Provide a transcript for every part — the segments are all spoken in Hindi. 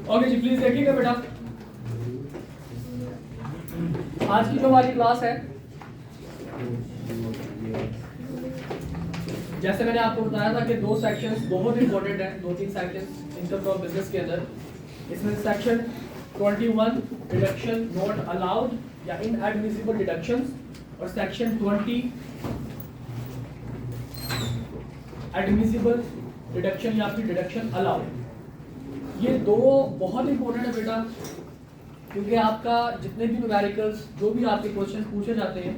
ओके जी, प्लीज देखिएगा बेटा, आज की जो हमारी क्लास है, जैसे मैंने आपको बताया था कि दो सेक्शंस बहुत इंपॉर्टेंट है, दो तीन सेक्शंस इनकम फ्रॉम बिजनेस के अंदर। इसमें सेक्शन 21 डिडक्शन नॉट अलाउड या इनएडमिसिबल डिडक्शंस, और सेक्शन 20 एडमिसिबल डिडक्शन या फिर डिडक्शन अलाउड। ये दो बहुत इंपॉर्टेंट है बेटा, क्योंकि आपका जितने भी न्यूमेरिकल्स, जो भी आपके क्वेश्चन पूछे जाते हैं,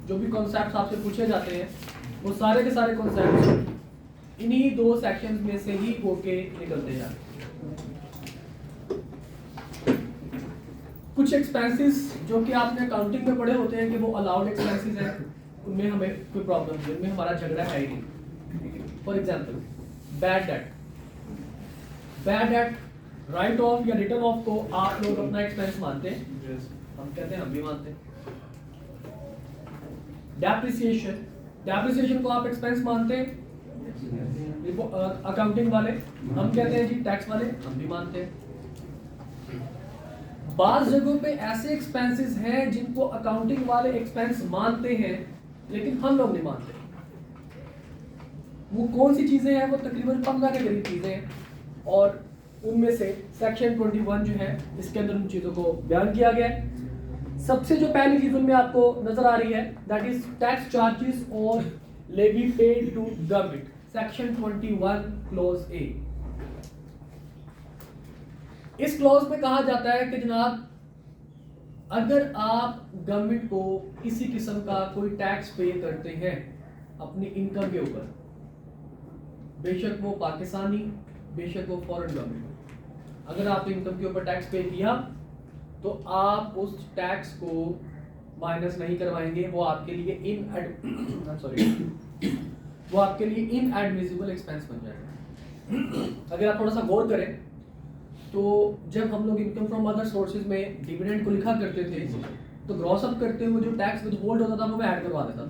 जो भी कॉन्सेप्ट्स आपसे पूछे जाते हैं, वो सारे के सारे कॉन्सेप्ट्स इन्हीं दो सेक्शंस में से ही होके निकलते हैं। कुछ एक्सपेंसेस जो कि आपने अकाउंटिंग में पढ़े होते हैं कि वो अलाउड एक्सपेंसेस हैं, उनमें हमें कोई प्रॉब्लम नहीं, उनमें हमारा झगड़ा है ही नहीं। For example bad debt, bad debt right of या रिटर्न ऑफ को आप लोग अपना एक्सपेंस मानते हैं, हम कहते हैं हम भी मानते हैं। डेप्रिसिएशन, डेप्रिसिएशन को आप एक्सपेंस मानते हैं अकाउंटिंग वाले, हम कहते हैं जी टैक्स वाले, हम भी मानते हैं। बाज़ जगहों पे ऐसे एक्सपेंसेस हैं जिनको अकाउंटिंग वाले एक्सपेंस मानते हैं लेकिन हम लोग नहीं मानते। वो कौन सी चीजें हैं? वो तकरीबन 15 के करीब चीजें हैं, और उनमें से सेक्शन 21 जो है इसके अंदर उन चीजों को बयान किया गया है। सबसे जो पहली चीज उनमें आपको नजर आ रही है, दैट इज टैक्स चार्जेस और levy paid to government, section 21 clause A. इस क्लॉज में कहा जाता है कि जनाब, अगर आप गवर्नमेंट को किसी किस्म का कोई टैक्स पे करते हैं अपनी इनकम के ऊपर, बेशक वो पाकिस्तानी, बेशक वो फॉरेन गवर्नमेंट, अगर आपने इनकम के ऊपर टैक्स पे किया तो आप उस टैक्स को माइनस नहीं करवाएंगे, वो आपके लिए वो आपके लिए इनएडमिसिबल एक्सपेंस बन जाएगा। अगर आप थोड़ा सा गौर करें तो जब हम लोग इनकम फ्रॉम अदर सोर्सेज में डिविडेंड को लिखा करते थे तो ग्रॉस अप करते हुए जो टैक्स विद होल्ड होता था वो मैं ऐड करवा देता था।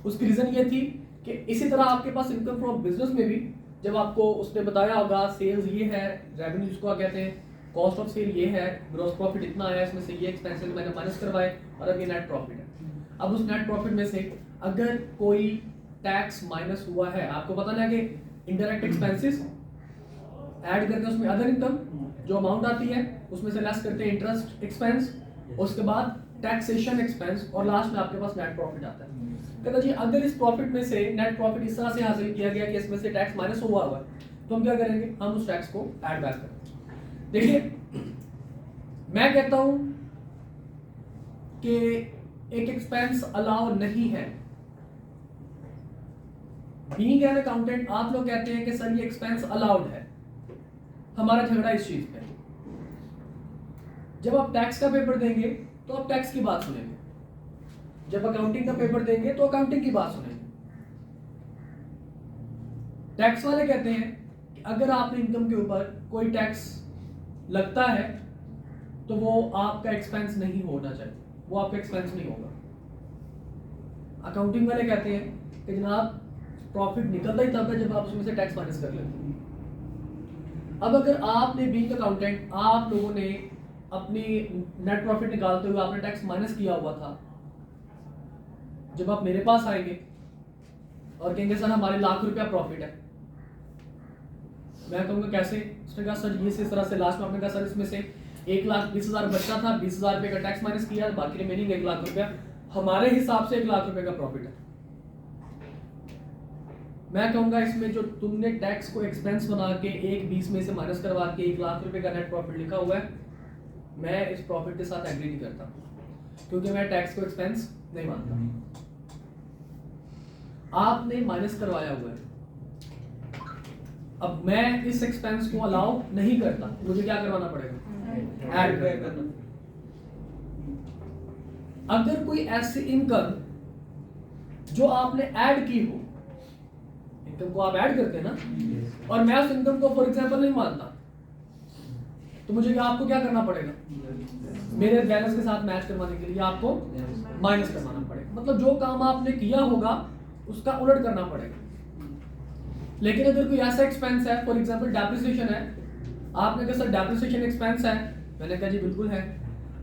उसकी रीजन ये थी कि इसी तरह आपके पास इनकम फ्रॉम बिजनेस में भी जब आपको उसने बताया होगा सेल्स ये है, रेवेन्यू जिसको कहते हैं, कॉस्ट ऑफ सेल ये है, ग्रॉस प्रॉफिट इतना आया, इसमें से ये एक्सपेंसेस मैंने माइनस करवाए और अब ये नेट प्रॉफिट है। अब उस नेट प्रॉफिट में से अगर कोई टैक्स माइनस हुआ है, आपको पता ना कि इनडायरेक्ट एक्सपेंसेस ऐड करते हैं उसमें अदर इनकम जो अमाउंट आती है उसमें से लेस करते हैं इंटरेस्ट एक्सपेंस, उसके बाद टैक्सेशन एक्सपेंस, और लास्ट में आपके पास नेट प्रॉफिट आता है। कहता जी अगर इस प्रॉफिट में से नेट प्रॉफिट इस तरह से हासिल किया गया कि इसमें से टैक्स माइनस हुआ है तो हम क्या करेंगे? हम उस टैक्स को ऐड बैक करेंगे। देखिए, मैं कहता हूं कि एक एक्सपेंस अलाउ नहीं है। बीइंग एन अकाउंटेंट आप लोग कहते हैं कि सर ये एक्सपेंस अलाउड है। हमारा झगड़ा इस चीज पे, जब आप टैक्स का पेपर देंगे तो आप टैक्स की बात सुनेंगे, जब अकाउंटिंग का पेपर देंगे तो अकाउंटिंग की बात सुनेंगे। टैक्स वाले कहते हैं कि अगर आपने इनकम के ऊपर कोई टैक्स लगता है तो वो आपका एक्सपेंस नहीं होना चाहिए, वो आपका एक्सपेंस नहीं होगा। अकाउंटिंग वाले कहते हैं कि जनाब प्रॉफिट निकलता ही तब है जब आप उसमें से टैक्स माइनस कर लेते हैं। अब अगर आपने बीइंग अकाउंटेंट, आप लोगों ने अपनी नेट प्रॉफिट निकालते हुए आपने टैक्स माइनस किया हुआ था, जब आप मेरे पास आएंगे और कहेंगे सर हमारे ₹1,00,000 प्रॉफिट है, मैं कहूँगा कैसे? उसने कहा सर ये इस तरह से। लास्ट में आपने कहा सर इसमें से 1,20,000 बचता था, 20,000 रुपये का टैक्स माइनस किया, बाकी रिमेनिंग ₹1,00,000 हमारे हिसाब से ₹1,00,000 का प्रॉफिट है। मैं कहूँगा इसमें जो तुमने टैक्स को एक्सपेंस बना के 1,20 में से माइनस करवा के ₹1,00,000 का नेट प्रॉफिट लिखा हुआ है, मैं इस प्रॉफिट के साथ एग्री नहीं करता, क्योंकि मैं टैक्स को एक्सपेंस नहीं मानता। आपने माइनस करवाया हुआ है, अब मैं इस एक्सपेंस को अलाउ नहीं करता, मुझे क्या करवाना पड़ेगा? ऐड करना। अगर कोई ऐसी इनकम जो आपने ऐड की हो, इनकम को आप ऐड करते हैं ना, और मैं उस इनकम को फॉर एग्जांपल नहीं मानता, तो मुझे आपको क्या करना पड़ेगा? मेरे बैलेंस के साथ मैच करवाने के लिए आपको माइनस करवाना पड़ेगा। मतलब जो काम आपने किया होगा उसका उलट करना पड़ेगा। लेकिन अगर कोई ऐसा एक्सपेंस है, फॉर एग्जांपल डेप्रिसिएशन है, आपने कहा सर डेप्रिसिएशन एक्सपेंस है, मैंने कहा जी बिल्कुल है।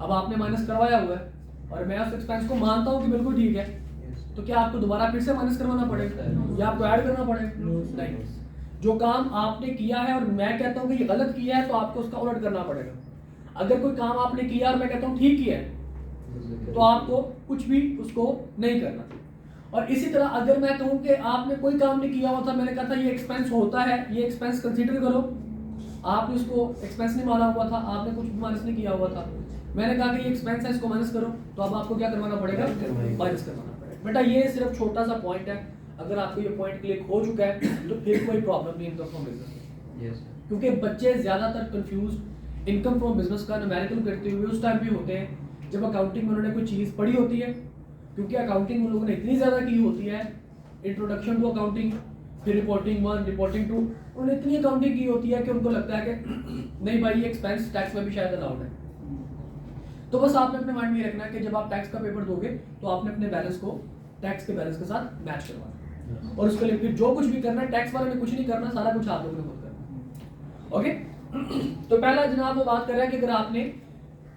अब आपने माइनस करवाया हुआ है और मैं उस एक्सपेंस को मानता हूँ कि बिल्कुल ठीक है, तो क्या आपको दोबारा फिर से माइनस करवाना पड़ेगा या आपको ऐड करना पड़ेगा? नहीं। जो काम आपने किया है और मैं कहता हूँ कि ये गलत किया है तो आपको उसका उलट करना पड़ेगा। अगर कोई काम आपने किया और मैं कहता हूँ ठीक किया है तो आपको कुछ भी उसको नहीं करना। और इसी तरह अगर मैं कहूँ कि आपने कोई काम नहीं किया हुआ था, मैंने कहा था ये एक्सपेंस होता है, ये एक्सपेंस कंसीडर करो, आपने उसको एक्सपेंस नहीं माना हुआ था, आपने कुछ भी माइनस नहीं किया हुआ था, मैंने कहा कि ये एक्सपेंस है इसको माइनस करो, तो अब आपको क्या करवाना पड़ेगा? माइनस करवाना पड़ेगा। बेटा ये सिर्फ छोटा सा पॉइंट है, अगर आपको ये पॉइंट क्लिक हो चुका है तो फिर कोई प्रॉब्लम नहीं इनकम फ्रॉम बिजनेस। क्योंकि बच्चे ज्यादातर कंफ्यूज इनकम फ्रॉम बिजनेस का न्यूमेरिकल करते हुए उस टाइम भी होते हैं जब अकाउंटिंग में उन्होंने कोई चीज पढ़ी होती है, क्योंकि अकाउंटिंग उन लोगों ने इतनी ज्यादा की होती है, इंट्रोडक्शन टू अकाउंटिंग, फिर रिपोर्टिंग 1, रिपोर्टिंग 2, उन्होंने इतनी अकाउंटिंग की होती है कि उनको लगता है कि नहीं भाई ये एक्सपेंस टैक्स में भी शायद अलाउड है। तो बस आपने अपने माइंड में रखना है कि जब आप टैक्स का पेपर दोगे तो आपने अपने बैलेंस को टैक्स के बैलेंस के साथ मैच करवाना, और उसके लिए फिर जो कुछ भी करना है टैक्स वाले ने कुछ नहीं करना, सारा कुछ आप लोगों ने खुद करना। ओके, तो पहला जनाब वो बात कर रहा है कि अगर आपने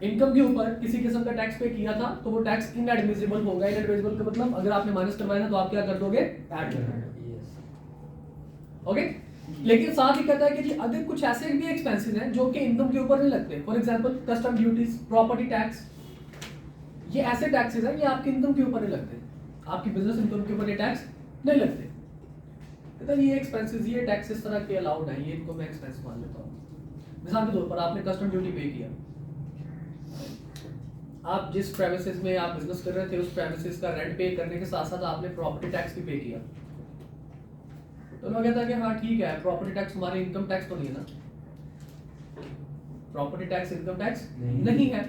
इनकम के ऊपर किसी किस्म का टैक्स पे किया था तो वो टैक्स इनएडमिसिबल होगा। इनएडमिसिबल का मतलब अगर आपने माइनस करवाया था तो आप क्या कर दोगे? ऐड कर दोगे। ओके, लेकिन साथ ही कहता है कि जी अगर कुछ ऐसे भी एक्सपेंसेस हैं जो कि इनकम के ऊपर नहीं लगते, for example custom duties, property tax, ये ऐसे टैक्सेस हैं ये आपके इनकम के ऊपर नहीं लगते, आपकी बिजनेस इनकम के ऊपर ये टैक्स नहीं लगते। कहता है ये एक्सपेंसेस, ये टैक्सेस तरह के अलाउड है, ये इनको मैं एक्सपेंस मान लेता हूँ। मिसाल के तौर पर आपने कस्टम ड्यूटी पे किया, आप जिस प्रेमिसेस में आप बिजनेस कर रहे थे उस प्रेमिसेस का रेंट पे करने के साथ साथ आपने प्रॉपर्टी टैक्स भी पे किया, तो लोग कहता है कि हाँ ठीक है, प्रॉपर्टी टैक्स हमारे इनकम टैक्स तो नहीं है ना, प्रॉपर्टी टैक्स इनकम टैक्स नहीं है,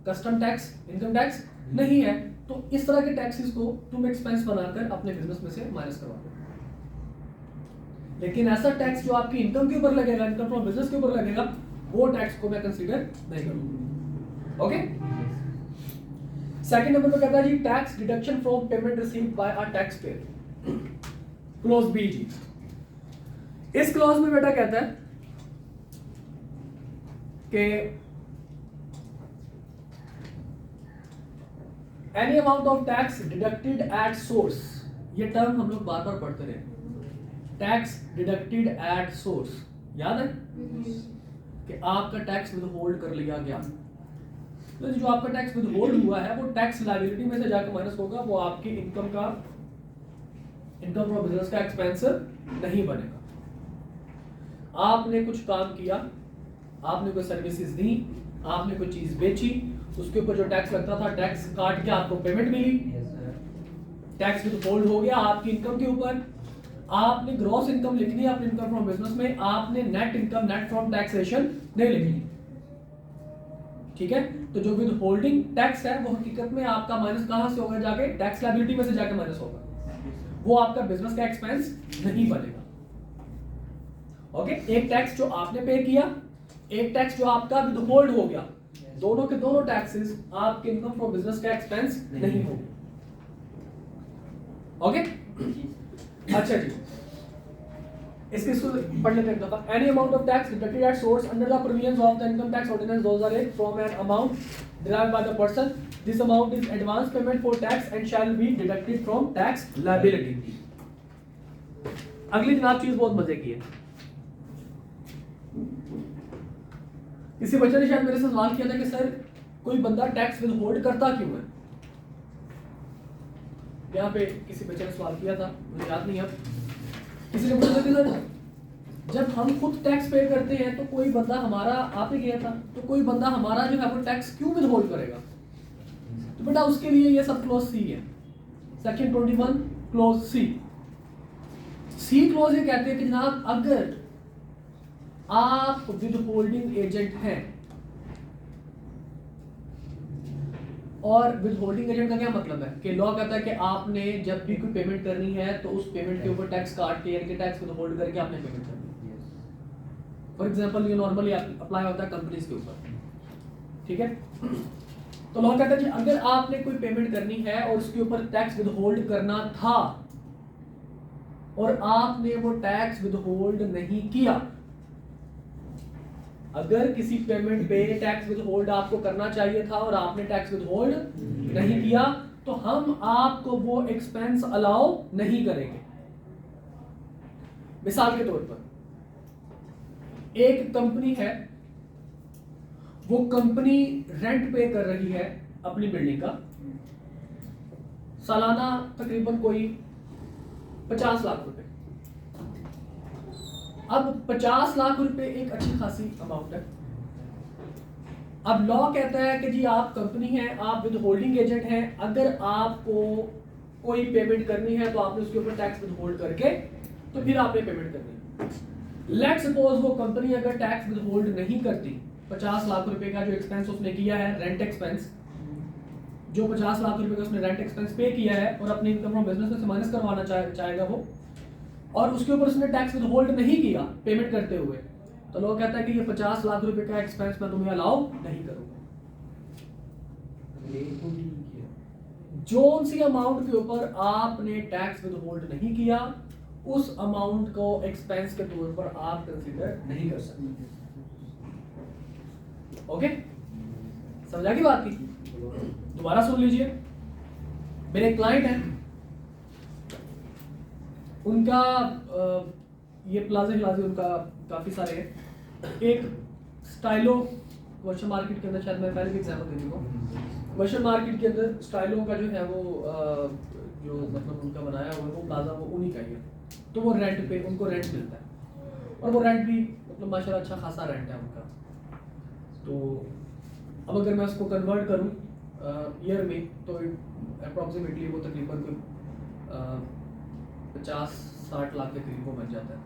कस्टम टैक्स इनकम टैक्स नहीं है, तो इस तरह के टैक्सेस को तुम एक्सपेंस बनाकर अपने बिजनेस में से माइनस करवा दो। लेकिन ऐसा टैक्स जो आपकी इनकम के ऊपर लगेगा, इनकम फ्रॉम बिजनेस के ऊपर लगेगा, वो टैक्स को मैं कंसीडर नहीं करूंगा। ओके, सेकंड नंबर पे कहता है जी tax deduction from payment received by a tax payer, clause B जी। इस क्लॉज में बेटा कहता है कि any amount of tax deducted at source, ये टर्म हम लोग बार बार पढ़ते रहे, टैक्स डिडक्टेड एट सोर्स, याद है कि आपका टैक्स विद होल्ड कर लिया गया, तो जो आपका टैक्स विद होल्ड हुआ है वो टैक्स लायबिलिटी में से जाकर माइनस होगा, वो आपकी इनकम का, इनकम फ्रॉम बिजनेस का एक्सपेंस नहीं बनेगा। आपने कुछ काम किया, आपने कोई सर्विसेज दी, आपने कोई चीज बेची, उसके ऊपर जो टैक्स लगता था टैक्स काट के आपको पेमेंट मिली, टैक्स विद होल्ड हो गया आपकी इनकम के ऊपर, आपने ग्रॉस इनकम लिखनी है अपनी इनकम फ्रॉम बिजनेस में, आपने net income net from taxation नहीं लिखनी, ठीक है। तो जो विद होल्डिंग टैक्स है वो हकीकत में आपका माइनस कहां से होगा? जाके टैक्स लायबिलिटी में से जाके माइनस होगा, वो आपका बिजनेस का एक्सपेंस नहीं बनेगा। ओके, एक टैक्स जो आपने पे किया, एक टैक्स जो आपका विद होल्ड हो गया, दोनों के दोनों टैक्सेस आपके इनकम फ्रॉम बिजनेस का एक्सपेंस नहीं होंगे। ओके, अच्छा जी, इसके पढ़ लेते हैं एक दफा। Any amount of tax deducted at source under the provisions of the income tax ordinance 2001 from an amount derived by the person, this amount is advance payment for tax and shall be deducted from tax liability। अगली जनाब चीज बहुत मजे की है, किसी बच्चे ने शायद मेरे से सवाल किया था कि सर कोई बंदा टैक्स विद होल्ड करता क्यों है? यहाँ पे किसी बच्चे ने सवाल किया था, मुझे याद नहीं है, किसी ने पूछा कि सर जब हम खुद टैक्स पे करते हैं तो कोई बंदा हमारा, आप ही गया था, तो कोई बंदा हमारा जो है वो टैक्स क्यों विद होल्ड करेगा? तो बेटा उसके लिए ये सब क्लॉज सी है, section 21 clause C. C clause ये कहते हैं कि जनाब अगर आप विद होल्डिंग एजेंट हैं, और विद होल्डिंग एजेंट का क्या मतलब है कि लॉ कहता है कि आपने जब भी कोई पेमेंट करनी है तो उस पेमेंट के ऊपर टैक्स काट के, यानी कि टैक्स विद होल्ड करके आपने पेमेंट करनी है। फॉर एग्जांपल ये नॉर्मली अप्लाई होता है कंपनीज के ऊपर, ठीक है। तो लॉ कहता है कि अगर आपने कोई पेमेंट करनी है और उसके ऊपर टैक्स विद होल्ड करना था और आपने वो टैक्स विद होल्ड नहीं किया, अगर किसी पेमेंट पे टैक्स विद होल्ड आपको करना चाहिए था और आपने टैक्स विद होल्ड नहीं किया, तो हम आपको वो एक्सपेंस अलाउ नहीं करेंगे। मिसाल के तौर पर एक कंपनी है, वो कंपनी रेंट पे कर रही है अपनी बिल्डिंग का, सालाना तकरीबन कोई 50 लाख रुपए। अब 50 लाख रुपए एक अच्छी खासी अमाउंट है। अब लॉ कहता है कि जी आप कंपनी हैं, आप विद होल्डिंग एजेंट हैं, अगर आपको कोई पेमेंट करनी है तो आपने उसके ऊपर टैक्स विद होल्ड करके तो फिर आपने पेमेंट करनी है। लेट सपोज वो कंपनी अगर टैक्स विद होल्ड नहीं करती, 50 लाख रुपए का जो एक्सपेंस उसने किया है, रेंट एक्सपेंस, जो 50 लाख रुपए का उसने रेंट एक्सपेंस पे किया है और अपने इनकम फ्रॉम बिजनेस में से माइनस करवाना चाहेगा वो, और उसके ऊपर उसने टैक्स विद होल्ड नहीं किया पेमेंट करते हुए, तो लोग कहता है कि ये 50 लाख रुपए का एक्सपेंस मैं तुम्हें अलाउ नहीं करूंगा। जो सी अमाउंट के ऊपर आपने टैक्स विद होल्ड नहीं किया, उस अमाउंट को एक्सपेंस के तौर पर आप कंसीडर नहीं कर सकते। ओके, समझा की बात की? दोबारा सुन लीजिए। मेरे क्लाइंट हैं, उनका ये प्लाजा हिलाजी उनका काफ़ी सारे हैं। एक स्टाइलो वर्षन मार्केट के अंदर, शायद मैं पहले भी एग्जाम्पल दे दूँगा, वर्षन मार्केट के अंदर स्टाइलो का जो है वो जो मतलब उनका बनाया हुआ है वो प्लाजा वो उन्हीं का ही है। तो वो रेंट पे उनको रेंट मिलता है और वो रेंट भी मतलब माशाल्लाह अच्छा खासा रेंट है उनका। तो अब अगर मैं उसको कन्वर्ट करूँ ईयर में, तो अप्रॉक्सीमेटली वो तकरीबन कोई 50-60 लाख के करीब वो बन जाता है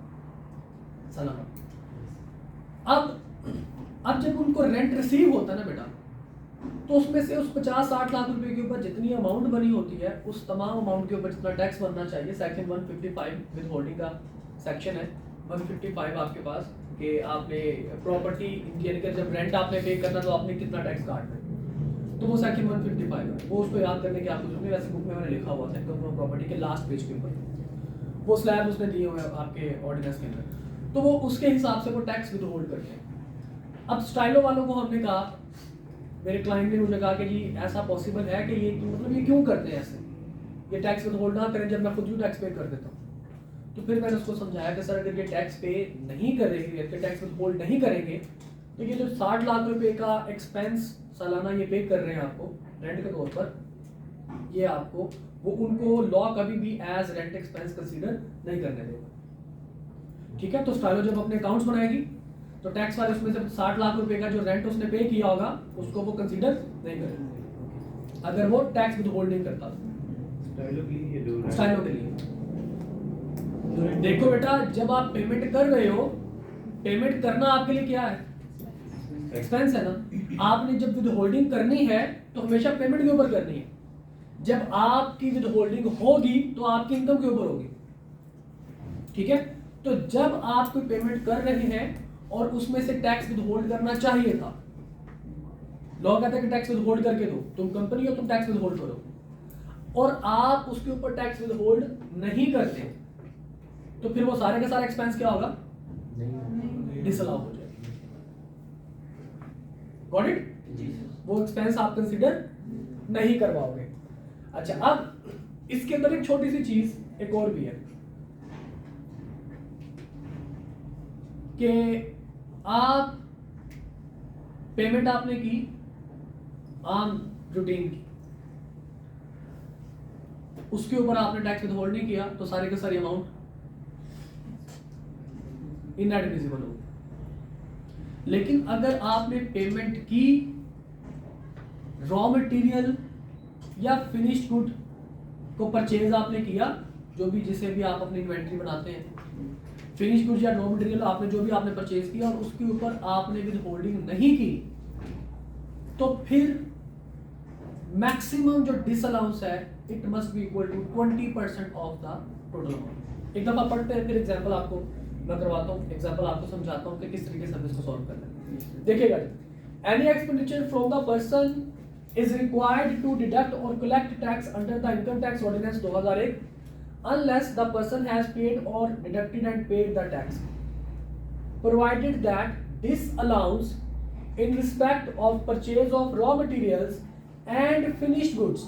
सालाना। अब जब उनको रेंट रिसीव होता है ना बेटा, तो उसमें से उस 50-60 लाख रुपए के ऊपर जितनी अमाउंट बनी होती है, उस तमाम अमाउंट के ऊपर जितना टैक्स बनना चाहिए, सेक्शन 155 विद होल्डिंग का सेक्शन है 155 आपके पास, कि आपने प्रॉपर्टी यानी कि जब रेंट आपने पे करना तो आपने कितना टैक्स काटना है, तो वो सेक्शन 155 है। वो उसको याद करने की आपको जरूरत नहीं, वैसे बुक में मैंने लिखा हुआ था इनकम फ्रॉम प्रॉपर्टी के लास्ट पेज के ऊपर वो स्लैब उसने दिए हुए हैं आपके ऑर्डिनेंस के अंदर, तो वो उसके हिसाब से वो टैक्स विद होल्ड करते हैं। अब स्टाइलो वालों को हमने कहा, मेरे क्लाइंट ने मुझे कहा कि जी ऐसा पॉसिबल है कि ये मतलब ये क्यों करते हैं ऐसे, ये टैक्स विद होल्ड ना करें जब मैं खुद ही टैक्स पे कर देता हूँ। तो फिर मैंने उसको समझाया कि सर अगर ये टैक्स पे नहीं करेंगे, टैक्स विद होल्ड नहीं करेंगे, तो ये जो 60 लाख रुपए का एक्सपेंस सालाना ये पे कर रहे हैं आपको रेंट के तौर पर, ये आपको वो उनको लॉ कभी भी एज रेंट एक्सपेंस कंसीडर नहीं करने देगा। ठीक है, तो स्टाइलो जब अपने अकाउंट्स बनाएगी तो टैक्स वाले उसमें से 60 लाख रुपए का जो रेंट उसने पे किया होगा उसको वो कंसीडर नहीं करेंगे अगर वो टैक्स विद होल्ड नहीं करता। स्टाइलो के लिए देखो बेटा, जब आप पेमेंट कर रहे हो, पेमेंट करना आपके लिए क्या है? एक्सपेंस है ना। आपने जब विद होल्डिंग करनी है तो हमेशा पेमेंट के ऊपर करनी है। जब आपकी विद होल्डिंग होगी तो आपकी इनकम के ऊपर होगी। ठीक है, तो जब आप कोई पेमेंट कर रहे हैं और उसमें से टैक्स विद होल्ड करना चाहिए था, लॉ कहता है कि टैक्स विद होल्ड करके दो, तुम कंपनी हो तुम टैक्स विद होल्ड करो, और आप उसके ऊपर टैक्स विद होल्ड नहीं करते, तो फिर वो सारे का सारा एक्सपेंस क्या होगा? डिसअलाउ हो जाएगा। Got it? वो एक्सपेंस आप कंसीडर नहीं करवाओगे। अच्छा, अब इसके अंदर एक छोटी सी चीज एक और भी है कि आप पेमेंट आपने की आम रूटीन की, उसके ऊपर आपने टैक्स विद होल्ड नहीं किया, तो सारे के सारी अमाउंट इनएडमिसिबल हो। लेकिन अगर आपने पेमेंट की रॉ मटेरियल या फिनिश्ड गुड को परचेज आपने किया, जो भी जिसे भी आप अपनी इन्वेंट्री बनाते हैं, फिनिश गुड्स या रॉ मटेरियल आपने जो भी आपने परचेज किया और उसके ऊपर आपने विद होल्डिंग नहीं की, तो फिर मैक्सिमम जो डिसअलाउंस है it must be equal to 20% of the total amount. एक दफा पढ़ते हैं, फिर एग्जांपल आपको मैं करवाता हूँ, एग्जांपल आपको समझाता हूँ कि किस तरीके से हम इसको सॉल्व करना है। देखिएगा, any expenditure from the person is required to deduct or collect tax under the income tax ordinance 2001 unless the person has paid or deducted and paid the tax, provided that disallowance in respect of purchase of raw materials and finished goods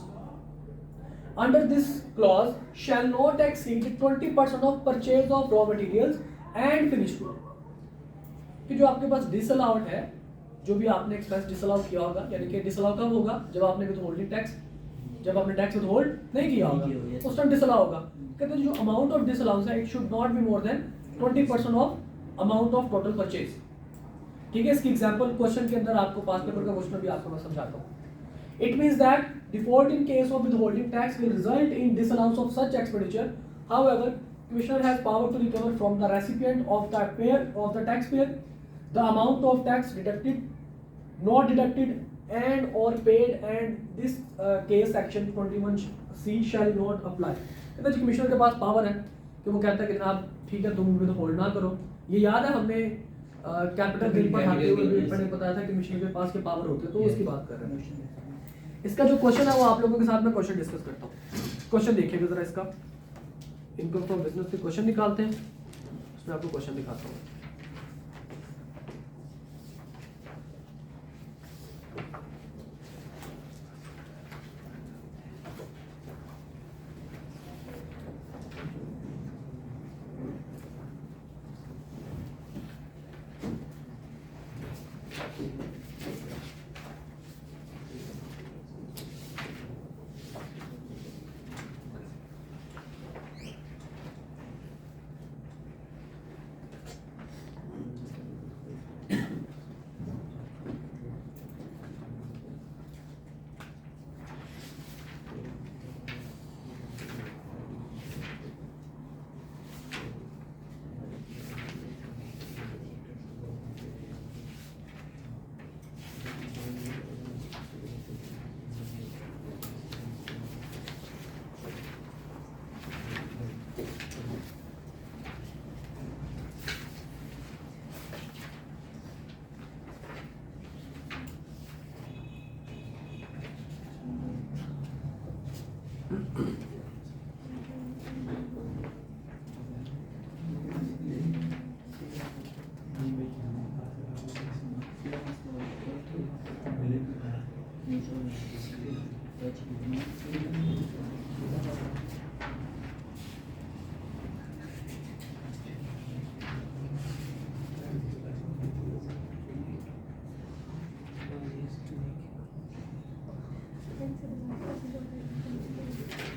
under this clause shall not exceed 20% of purchase of raw materials and finished goods. कि जो आपके पास disallowed है, जो भी आपने एक्सपेंस डिसअलाउ किया होगा, यानी कि डिसअलाउ कब होगा, जब आपने विथहोल्डिंग टैक्स, जब आपने टैक्स विथहोल्ड नहीं किया होगा, उस टाइम डिसअलाउ होगा. कहते हैं जो अमाउंट ऑफ डिसअलाउंस है, it should not be more than 20% of amount of total purchase. ठीक है, इसकी एग्जांपल क्वेश्चन के अंदर आपको पास पेपर का क्वेश्चन भी आपको मैं समझाता हूँ. It means that default in case of withholding tax will result in disallowance of such expenditure. However, Commissioner has power to recover from the recipient of the taxpayer the amount of tax deducted, not deducted, and or paid, and this case section 21C shall not apply. कहता है कमिश्नर के पास पावर है कि वो कहता है कि जनाब ठीक है तुम विथहोल्ड ना करो. ये याद है हमने कैपिटल गेन पर आते हुए मैंने बताया था कि कमिश्नर के पास के पावर होते हैं, तो उसकी बात कर रहे हैं. इसका जो क्वेश्चन है वो आप लोगों के साथ में क्वेश्चन डिस्कस करता हूँ. क्वेश्चन देखिएगा जरा, इसका इनकम फ्रॉम बिजनेस के क्वेश्चन निकालते हैं, उसमें आपको क्वेश्चन दिखाता हूँ.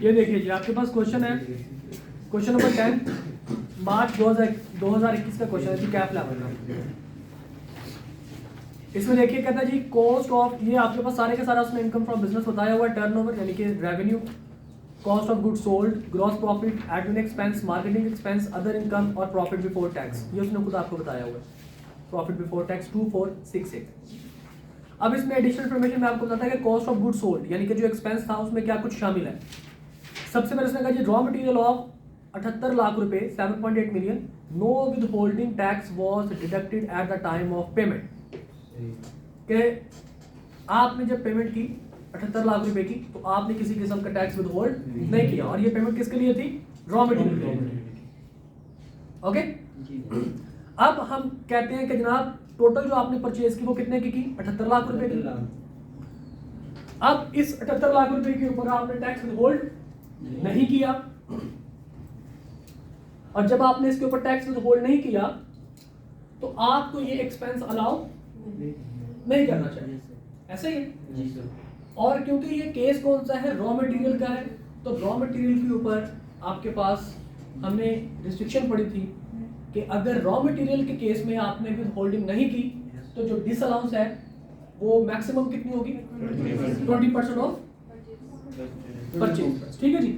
ये देखिए जी, आपके पास क्वेश्चन है, क्वेश्चन नंबर 10 मार्च 2021 का क्वेश्चन है जी, कैप लेवल का. इसमें देखिए कहता है जी कॉस्ट ऑफ, ये आपके पास सारे के सारा उसने इनकम फ्रॉम बिजनेस बताया हुआ है. टर्नओवर यानी कि revenue, cost of good sold, gross profit, admin expense, marketing expense, other income और प्रॉफिट बिफोर टैक्स. ये उसने खुद आपको बताया हुआ है. Profit before tax 2468. अब इसमें एडिशनल इन्फॉर्मेशन में आपको बताता है कि कॉस्ट ऑफ गुड सोल्ड यानी कि जो एक्सपेंस था उसमें क्या कुछ शामिल है. सबसे पहले उसने कहा जी रॉ मटेरियल ऑफ 78 लाख रुपए 7.8 million, know with holding tax was deducted at the time of payment. के आपने जब पेमेंट की 78 लाख रुपए की, तो आपने किसी किस्म का टैक्स विद होल्ड नहीं किया, और ये पेमेंट किसके लिए थी, रॉ मटेरियल के लिए. ओके, अब हम कहते हैं कि जनाब टोटल जो आपने परचेज की वो कितने की 78 लाख रुपए की. अब इस 78 लाख रुपए के ऊपर आपने टैक्स विद होल्ड नहीं किया, और जब आपने इसके ऊपर टैक्स विद होल्ड नहीं किया तो आपको ये एक्सपेंस अलाउ नहीं करना चाहिए. ऐसे ही है. और क्योंकि ये केस कौन सा है, रॉ मटेरियल का है, तो रॉ मटेरियल के ऊपर आपके पास हमने रिस्ट्रिक्शन पड़ी थी कि अगर रॉ मटेरियल के केस में आपने विद होल्डिंग नहीं की तो जो डिसअलाउंस है वो मैक्सिमम कितनी होगी, 20% ऑफ परचेज. ठीक है जी,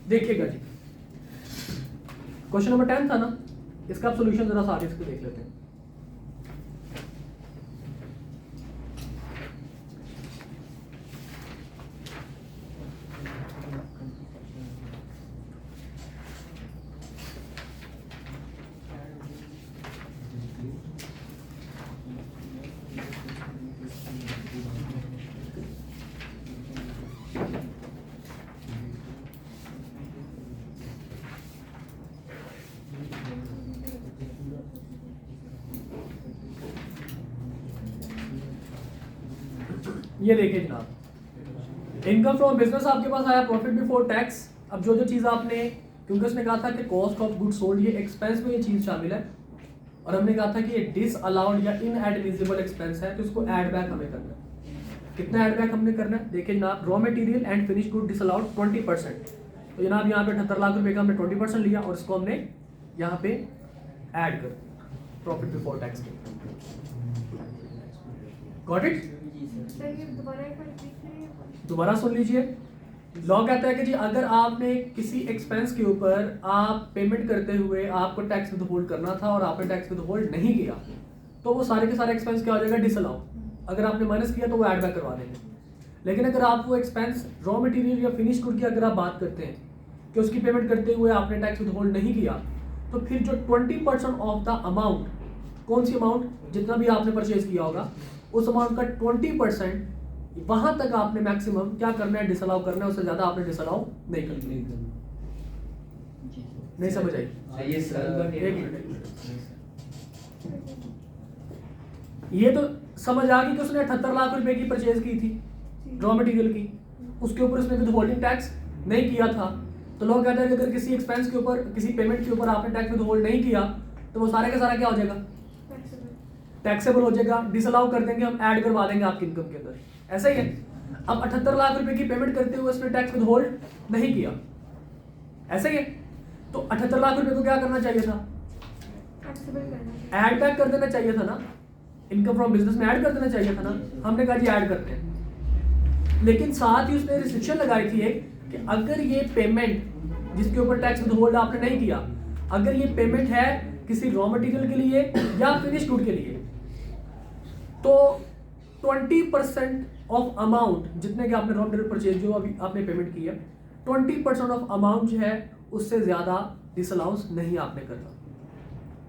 देखिएगा जी क्वेश्चन नंबर 10 था ना, इसका सॉल्यूशन जरा सारे इसको देख लेते हैं. ये देखिए जनाब, इनकम फ्रॉम बिजनेस आपके पास आया, प्रॉफिट बिफोर टैक्स। अब जो जो चीज़ आपने, क्योंकि उसने कहा था कि कॉस्ट ऑफ गुड सोल्ड ये एक्सपेंस में ये चीज़ शामिल है, और हमने कहा था कि ये डिसअलाउड या इनएडमिसिबल एक्सपेंस है, तो इसको ऐड बैक हमें करना है। कितना ऐड बैक हमने करना है, देखिए जनाब, raw material and finish good disallowed 20%। तो जनाब यहाँ पे 78 लाख रुपए का हमने 20% लिया और इसको हमने यहाँ पे ऐड कर प्रॉफिट बिफोर टैक्स के। Got it? दोबारा सुन लीजिए। लॉ कहता है कि जी अगर आपने किसी एक्सपेंस के ऊपर आप पेमेंट करते हुए आपको टैक्स विद होल्ड करना था और आपने टैक्स विद होल्ड नहीं किया, तो वो सारे के सारे एक्सपेंस क्या हो जाएगा, डिसअलाउ। अगर आपने माइनस किया तो वो ऐड बैक करवा देंगे। लेकिन अगर आप वो एक्सपेंस रॉ मटेरियल या फिनिश गुड की अगर आप बात करते हैं कि उसकी पेमेंट करते हुए आपने टैक्स विद होल्ड नहीं किया, तो फिर जो 20% ऑफ द अमाउंट, कौन सी अमाउंट, जितना भी आपने परचेज किया होगा उस अमाउंट का 20% वहां तक आपने मैक्सिमम क्या करना है, डिसअलाउ करना है। उससे ज्यादा आपने डिसअलाउ नहीं करना। नहीं समझ आई? एक मिनट, ये तो समझ आ गई कि उसने 78 लाख रुपए की परचेज की थी रॉ मटेरियल की, उसके ऊपर उसने विद होल्डिंग टैक्स नहीं किया था। तो लोग कहते हैं कि अगर किसी एक्सपेंस के ऊपर, किसी पेमेंट के ऊपर आपने टैक्स विद होल्ड नहीं किया तो वो सारे का सारा क्या हो जाएगा, टैक्सेबल हो जाएगा। डिसअलाउ कर देंगे हम, ऐड करवा देंगे आपकी इनकम के अंदर। ऐसा ही है। अब 78 लाख रुपए की पेमेंट करते हुए उसने टैक्स विद होल्ड नहीं किया, ऐसा ही है। तो 78 लाख रुपए को क्या करना चाहिए था, ऐड बैक कर देना चाहिए था ना, इनकम फ्रॉम बिजनेस में ऐड कर देना चाहिए था ना। हमने कहा जी ऐड करते हैं, लेकिन साथ ही उसने रिस्ट्रिक्शन लगाई थी एक कि अगर ये पेमेंट जिसके ऊपर टैक्स विद होल्ड आपने नहीं किया, अगर ये पेमेंट है किसी रॉ मटेरियल के लिए या फिनिश गुड के लिए, तो 20% ऑफ अमाउंट जितने के आपने रॉ मटेरियल परचेज जो अभी आपने पेमेंट की है, 20% ऑफ अमाउंट जो है उससे ज्यादा डिसअलाउंस नहीं आपने करना।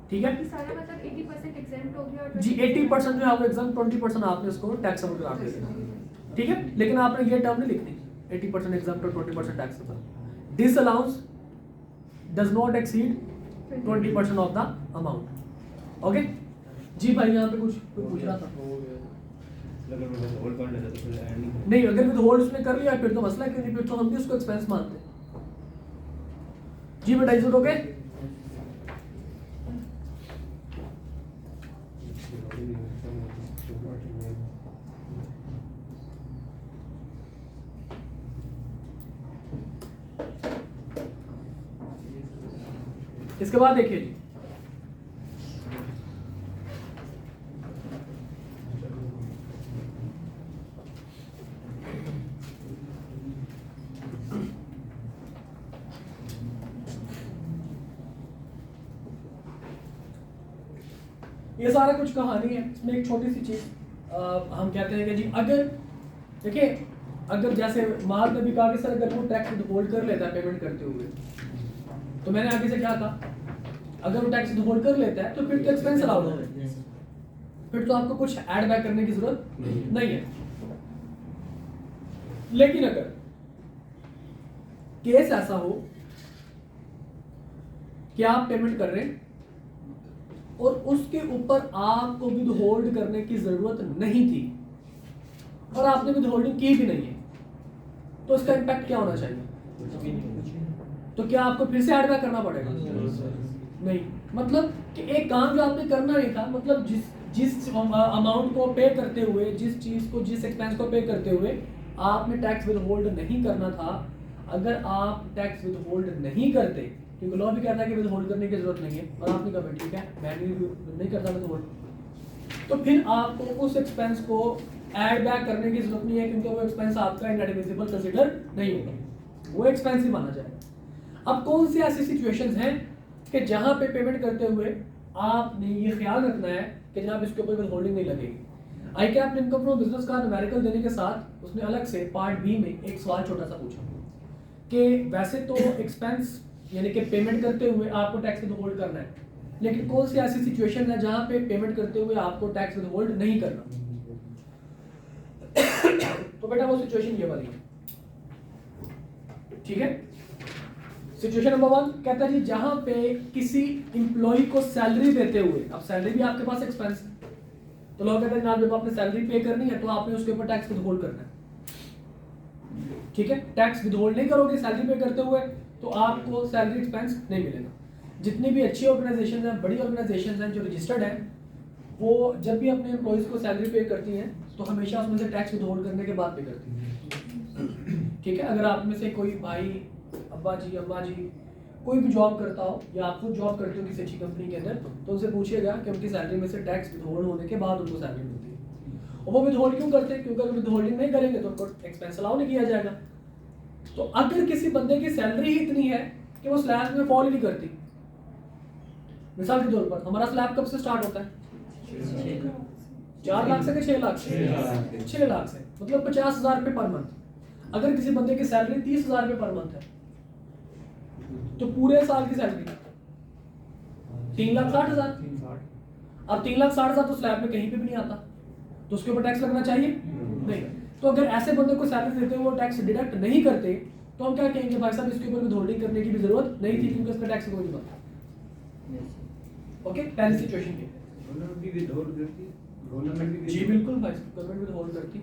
ठीक है, सारा मतलब 80% एग्जेम्प्ट हो गया और जी 80% जो है वो एग्जाम, 20% आपने उसको टैक्सेबल करा देना। ठीक है, लेकिन आपने ये टर्म नहीं लिखनी, 80% एग्जाम और 20% taxable. Disallowance does not exceed 20% of the amount. Okay जी भाई, यहाँ पे कुछ पूछ रहा था। नहीं, अगर विद होल्ड उसने कर लिया फिर तो मसला है, क्योंकि फिर तो हम भी उसको एक्सपेंस मानते हैं। जी बेटा, इज इट ओके? इसके बाद देखिए जी, ये सारा कुछ कहानी है। इसमें एक छोटी सी चीज हम कहते हैं कि जी अगर देखिए, अगर जैसे माल में भी कहा कि सर अगर वो टैक्स विद होल्ड कर लेता है पेमेंट करते हुए, तो मैंने आगे से क्या कहा, अगर वो टैक्स विद होल्ड कर लेता है तो फिर तो एक्सपेंस अलाउड है, फिर तो आपको कुछ ऐड बैक करने की जरूरत नहीं है। लेकिन अगर केस ऐसा हो कि आप पेमेंट कर रहे हैं और उसके ऊपर आपको विद होल्ड करने की जरूरत नहीं थी और आपने विद होल्डिंग की भी नहीं है, तो इसका इम्पैक्ट क्या होना चाहिए? तो क्या आपको फिर से ऐड बैक करना पड़ेगा? नहीं, मतलब कि एक काम जो आपने करना नहीं था, मतलब जिस अमाउंट को पे करते हुए, जिस चीज को, जिस एक्सपेंस को पे करते हुए आपने टैक्स विद होल्ड नहीं करना था, अगर आप टैक्स विद होल्ड नहीं करते, क्योंकि लॉ भी कहता है कि विद होल्ड करने की जरूरत नहीं है, और आपने कहा ठीक है मैं नहीं करता विद होल्ड, तो फिर आपको उस एक्सपेंस को ऐड बैक करने की जरूरत नहीं है, क्योंकि वो एक्सपेंस आपका इनएडमिसिबल कंसीडर नहीं होगा, वो एक्सपेंस ही माना जाएगा। अब कौन सी ऐसी सिचुएशंस हैं कि जहां पे पेमेंट करते हुए आपने ये ख्याल रखना है कि जनाब इसके ऊपर विद होल्डिंग नहीं लगेगी। आई कैप इनकम फ्रॉम बिजनेस का न्यूमेरिकल देने के साथ उसने अलग से पार्ट बी में एक सवाल छोटा सा पूछा कि वैसे तो एक्सपेंस यानी कि पेमेंट करते हुए आपको टैक्स विद होल्ड करना है, लेकिन कौन सी ऐसी सिचुएशन है जहां पे पेमेंट करते हुए आपको टैक्स विद होल्ड नहीं करना? तो बेटा वो सिचुएशन ये वाली है। ठीक है, सिचुएशन नंबर 1 कहता है जी जहां पे किसी इंप्लॉय को सैलरी देते हुए, अब सैलरी भी आपके पास एक्सपेंस है, तो लोग कहते हैं जनाब जब आपने सैलरी पे करनी है तो आपने उसके ऊपर टैक्स विथहोल्ड करना है, ठीक है। टैक्स विथहोल्ड नहीं करोगे सैलरी पे करते हुए तो आपको सैलरी एक्सपेंस नहीं मिलेगा। जितनी भी अच्छी ऑर्गेनाइजेशन हैं, बड़ी ऑर्गेनाइजेशन हैं जो रजिस्टर्ड हैं, वो जब भी अपने एम्प्लॉयज़ को सैलरी पे करती हैं तो हमेशा उसमें से टैक्स विथहोल्ड करने के बाद पे करती हैं, ठीक है। अगर आप में से कोई भाई, अब्बा जी, अम्मा जी कोई भी जॉब करता हो या आप खुद जॉब करते हो किसी अच्छी कंपनी के अंदर, तो उनसे पूछिएगा कि उनकी सैलरी में से टैक्स विथहोल्ड होने के बाद उनको सैलरी मिलती है। और वो विथहोल्ड क्यों करते हैं? क्योंकि अगर विथहोल्डिंग नहीं करेंगे तो उनको एक्सपेंस अलाउ नहीं किया जाएगा। तो अगर किसी बंदे की सैलरी ही इतनी है कि वो स्लैब में फॉल ही नहीं करती, मिसाल के तौर पर हमारा स्लैब कब से स्टार्ट होता है? 4 लाख से कि 6 लाख से? 6 लाख से, मतलब 50,000 रुपये पर मंथ। अगर किसी बंदे की सैलरी 30,000 रुपये पर मंथ है तो पूरे साल की सैलरी 3,60,000। अब 3,60,000 तो स्लैब में कहीं पे भी नहीं आता, तो उसके ऊपर टैक्स लगना चाहिए नहीं। तो अगर ऐसे बंदे को सैलरी देते हुए वो टैक्स डिडक्ट नहीं करते तो हम क्या कहेंगे, भाई साहब इसके ऊपर विथहोल्डिंग करने की भी जरूरत नहीं थी क्योंकि उसका टैक्स कोई नहीं बनता। ओके, पहली सिचुएशन की गवर्नमेंट भी विथहोल्ड करती है, गवर्नमेंट भी जी बिल्कुल भाई, गवर्नमेंट विथहोल्ड करती।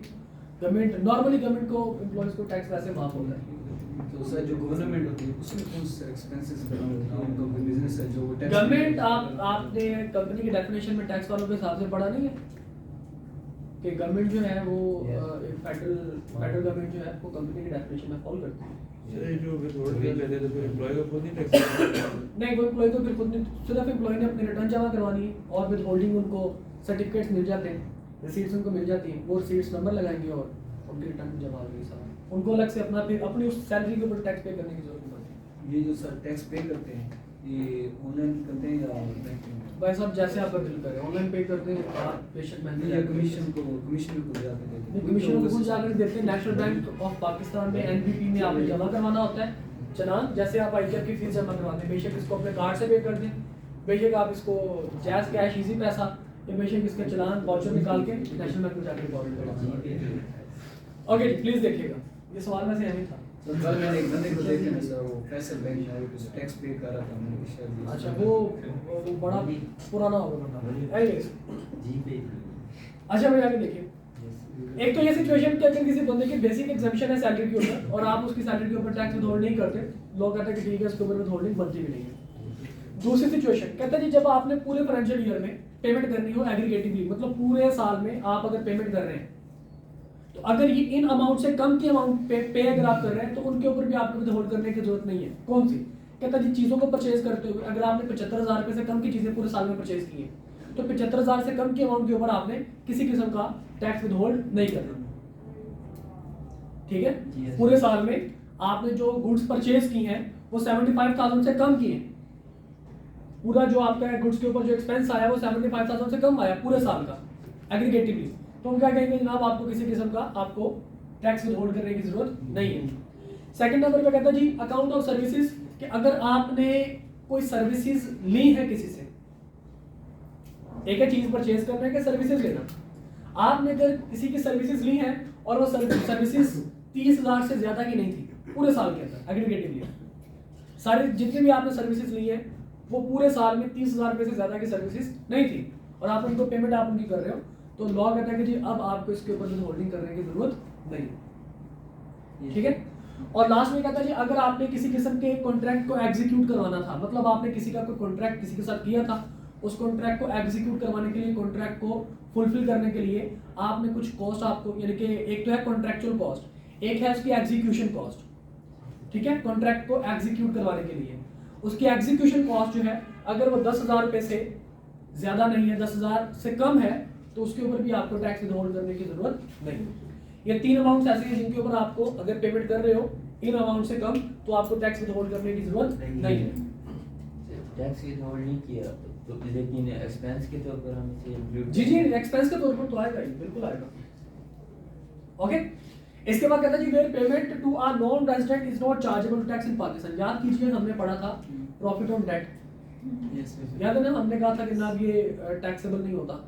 गवर्नमेंट नॉर्मली गवर्नमेंट को एम्प्लॉयज को टैक्स वैसे माफ होता है। तो सर जो गवर्नमेंट होती है उसमें कौन से एक्सपेंसेस बना होता है, उनका कोई बिजनेस है जो वो टैक्स गवर्नमेंट आपने कंपनी की डेफिनेशन में टैक्स वालों के हिसाब से पढ़ा नहीं है कि गवर्नमेंट जो है वो फेडरल गवर्नमेंट जो है वो कंपनी की डेफिनेशन में फॉलो करती है। सर जो विथहोल्ड कर लेते तो फिर एम्प्लॉय को खुद ही टैक्स नहीं, कोई एम्प्लॉय तो फिर खुद नहीं, सिर्फ एम्प्लॉय ने अपनी रिटर्न जमा करवानी है और विथहोल्डिंग उनको सर्टिफिकेट्स मिल जाते हैं, रिसीट्स उनको मिल जाती हैं, वो रिसीट्स नंबर लगाएंगे और उनकी रिटर्न जमा होगी सब। उनको अलग से अपना फिर अपनी उस सैलरी के ऊपर टैक्स पे करने की जरूरत नहीं पड़ती। ये जो सर टैक्स पे करते हैं ये ऑनलाइन करते हैं या बैंक में? भाई साहब जैसे आपका बिल करे, ऑनलाइन पे करते हैं आप बेशक महंगे या कमीशन को जाके देते हैं? कमीशन को खुद जाकर देते हैं। नेशनल बैंक ऑफ पाकिस्तान में एनबीपी में आपको जमा करवाना होता है चलान, जैसे आप आईटीआर की फीस जमा करवाते हैं, बेशक इसको अपने कार्ड से पे कर दें, बेशक आप इसको जैज कैश इजी पैसा या बेशक इसका चलान वाउचर निकाल के नेशनल बैंक में जाकर डिपॉजिट करवाना। ओके प्लीज देखिएगा, ये सवाल में से यही था। सर कल मैंने एक बंदे को देखे ना सर, वो फैसल बैंक में कुछ टैक्स पे कर रहा था, मैंने शायद अच्छा वो बड़ा पुराना होगा बंदा। एनीवेज अच्छा भाई आगे देखिए, एक तो ये सिचुएशन कि अगर किसी बंदे की बेसिक एग्जम्पशन है सैलरी के ऊपर और आप उसकी सैलरी के ऊपर टैक्स विथहोल्ड नहीं करते, लोग कहते हैं कि ठीक है इसके ऊपर विथहोल्डिंग बनती भी नहीं है। दूसरी सिचुएशन कहता है जी जब आपने पूरे फाइनेंशियल ईयर में पेमेंट करनी हो एग्रीगेटिवली, मतलब पूरे साल में आप अगर पेमेंट कर रहे हैं तो अगर ये इन अमाउंट से कम की अमाउंट पे अगर आप कर रहे हैं तो उनके ऊपर भी आपको विथहोल्ड करने की जरूरत नहीं है। कौन सी? कहता है जी चीज़ों को परचेज करते हुए अगर आपने 75,000 रुपये से कम की चीज़ें पूरे साल में परचेज की है तो 75,000 से कम की अमाउंट के ऊपर आपने किसी किस्म का टैक्स विथहोल्ड नहीं करना, ठीक है। पूरे साल में आपने जो गुड्स परचेज की हैं वो 75,000 से कम की हैं, पूरा जो आपका गुड्स के ऊपर जो एक्सपेंस आया वो 75,000 से कम आया पूरे साल का एग्रीगेटिवली, तो हम क्या कहेंगे जनाब आपको किसी किस्म का आपको टैक्स विथहोल्ड करने की जरूरत नहीं है। सेकंड नंबर पे कहता है जी अकाउंट ऑफ सर्विसेज, कि अगर आपने कोई सर्विसेज ली है किसी से, एक है चीज परचेज करना है सर्विसेज लेना, आपने अगर किसी की सर्विसेज ली है और वो सर्विसेज 30,000 से ज्यादा की नहीं थी पूरे साल के अंदर एग्रीगेटिवली, सारे जितनी भी आपने सर्विसेज ली है वो पूरे साल में 30,000 रुपये से ज्यादा की सर्विसेज नहीं थी और आप उनको पेमेंट आप उनकी कर रहे हो, तो लॉ कहता है कि जी अब आपको इसके ऊपर विथहोल्डिंग करने की जरूरत नहीं, ठीक है। और लास्ट में कहता है जी अगर आपने किसी किस्म के कॉन्ट्रैक्ट को एग्जीक्यूट करवाना था, मतलब आपने किसी का कोई कॉन्ट्रैक्ट किसी के साथ किया था, उस कॉन्ट्रैक्ट को एग्जीक्यूट करवाने के लिए, कॉन्ट्रैक्ट को फुलफिल करने के लिए आपने कुछ कॉस्ट आपको, यानी कि एक तो है कॉन्ट्रैक्चुअल कॉस्ट, एक है उसकी एग्जीक्यूशन कॉस्ट, ठीक है। कॉन्ट्रैक्ट को एग्जीक्यूट करवाने के लिए उसकी एग्जीक्यूशन कॉस्ट जो है अगर वो 10,000 रुपये से ज्यादा नहीं है, 10,000 से कम है, तो उसके ऊपर भी आपको टैक्स विथहोल्ड करने की जरूरत नहीं। ये 3 अमाउंट्स ऐसे हैं जिनके ऊपर आपको अगर पेमेंट कर रहे हो इन अमाउंट से कम तो आपको टैक्स विथहोल्ड करने की जरूरत नहीं है। टैक्स विथहोल्ड नहीं किया तो लेकिन एक्सपेंस के तौर पर हम इसे इंक्लूड जी एक्सपेंस के तौर पर तो आएगा ही, बिल्कुल आएगा। ओके, इसके बाद कहता है जी where payment to a non resident is not chargeable tax in Pakistan. याद कीजिए हमने पढ़ा था प्रॉफिट ऑन डेट, याद है ना, हमने कहा था कि ना ये टैक्सेबल नहीं होता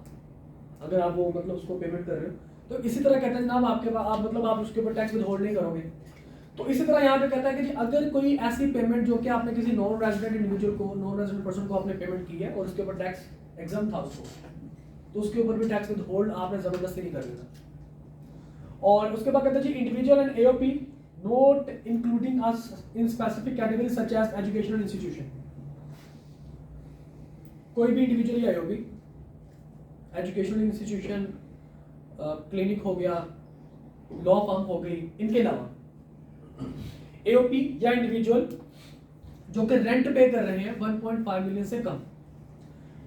अगर आप वो मतलब उसको पेमेंट कर रहे हो, तो इसी तरह कहते हैं जनाब आपके पास आप मतलब आप उसके ऊपर टैक्स विथहोल्ड नहीं करोगे। तो इसी तरह यहाँ पे कहता है कि जी अगर कोई ऐसी पेमेंट जो कि आपने किसी नॉन रेजिडेंट इंडिविजुअल को, नॉन रेजिडेंट पर्सन को आपने पेमेंट की है और उसके ऊपर टैक्स एग्जाम था उसको, तो तो उसके ऊपर भी टैक्स विद होल्ड आपने जबरदस्ती नहीं कर लेना। और उसके बाद कहते हैं जी individual and AOP not including us in specific category such as educational institution. कोई भी इंडिविजुअल या एओपी, एजुकेशनल इंस्टीट्यूशन, क्लिनिक हो गया, लॉ फर्म हो गई, इनके अलावा एओपी या इंडिविजुअल जो कि रेंट पे कर रहे हैं 1.5 मिलियन से कम,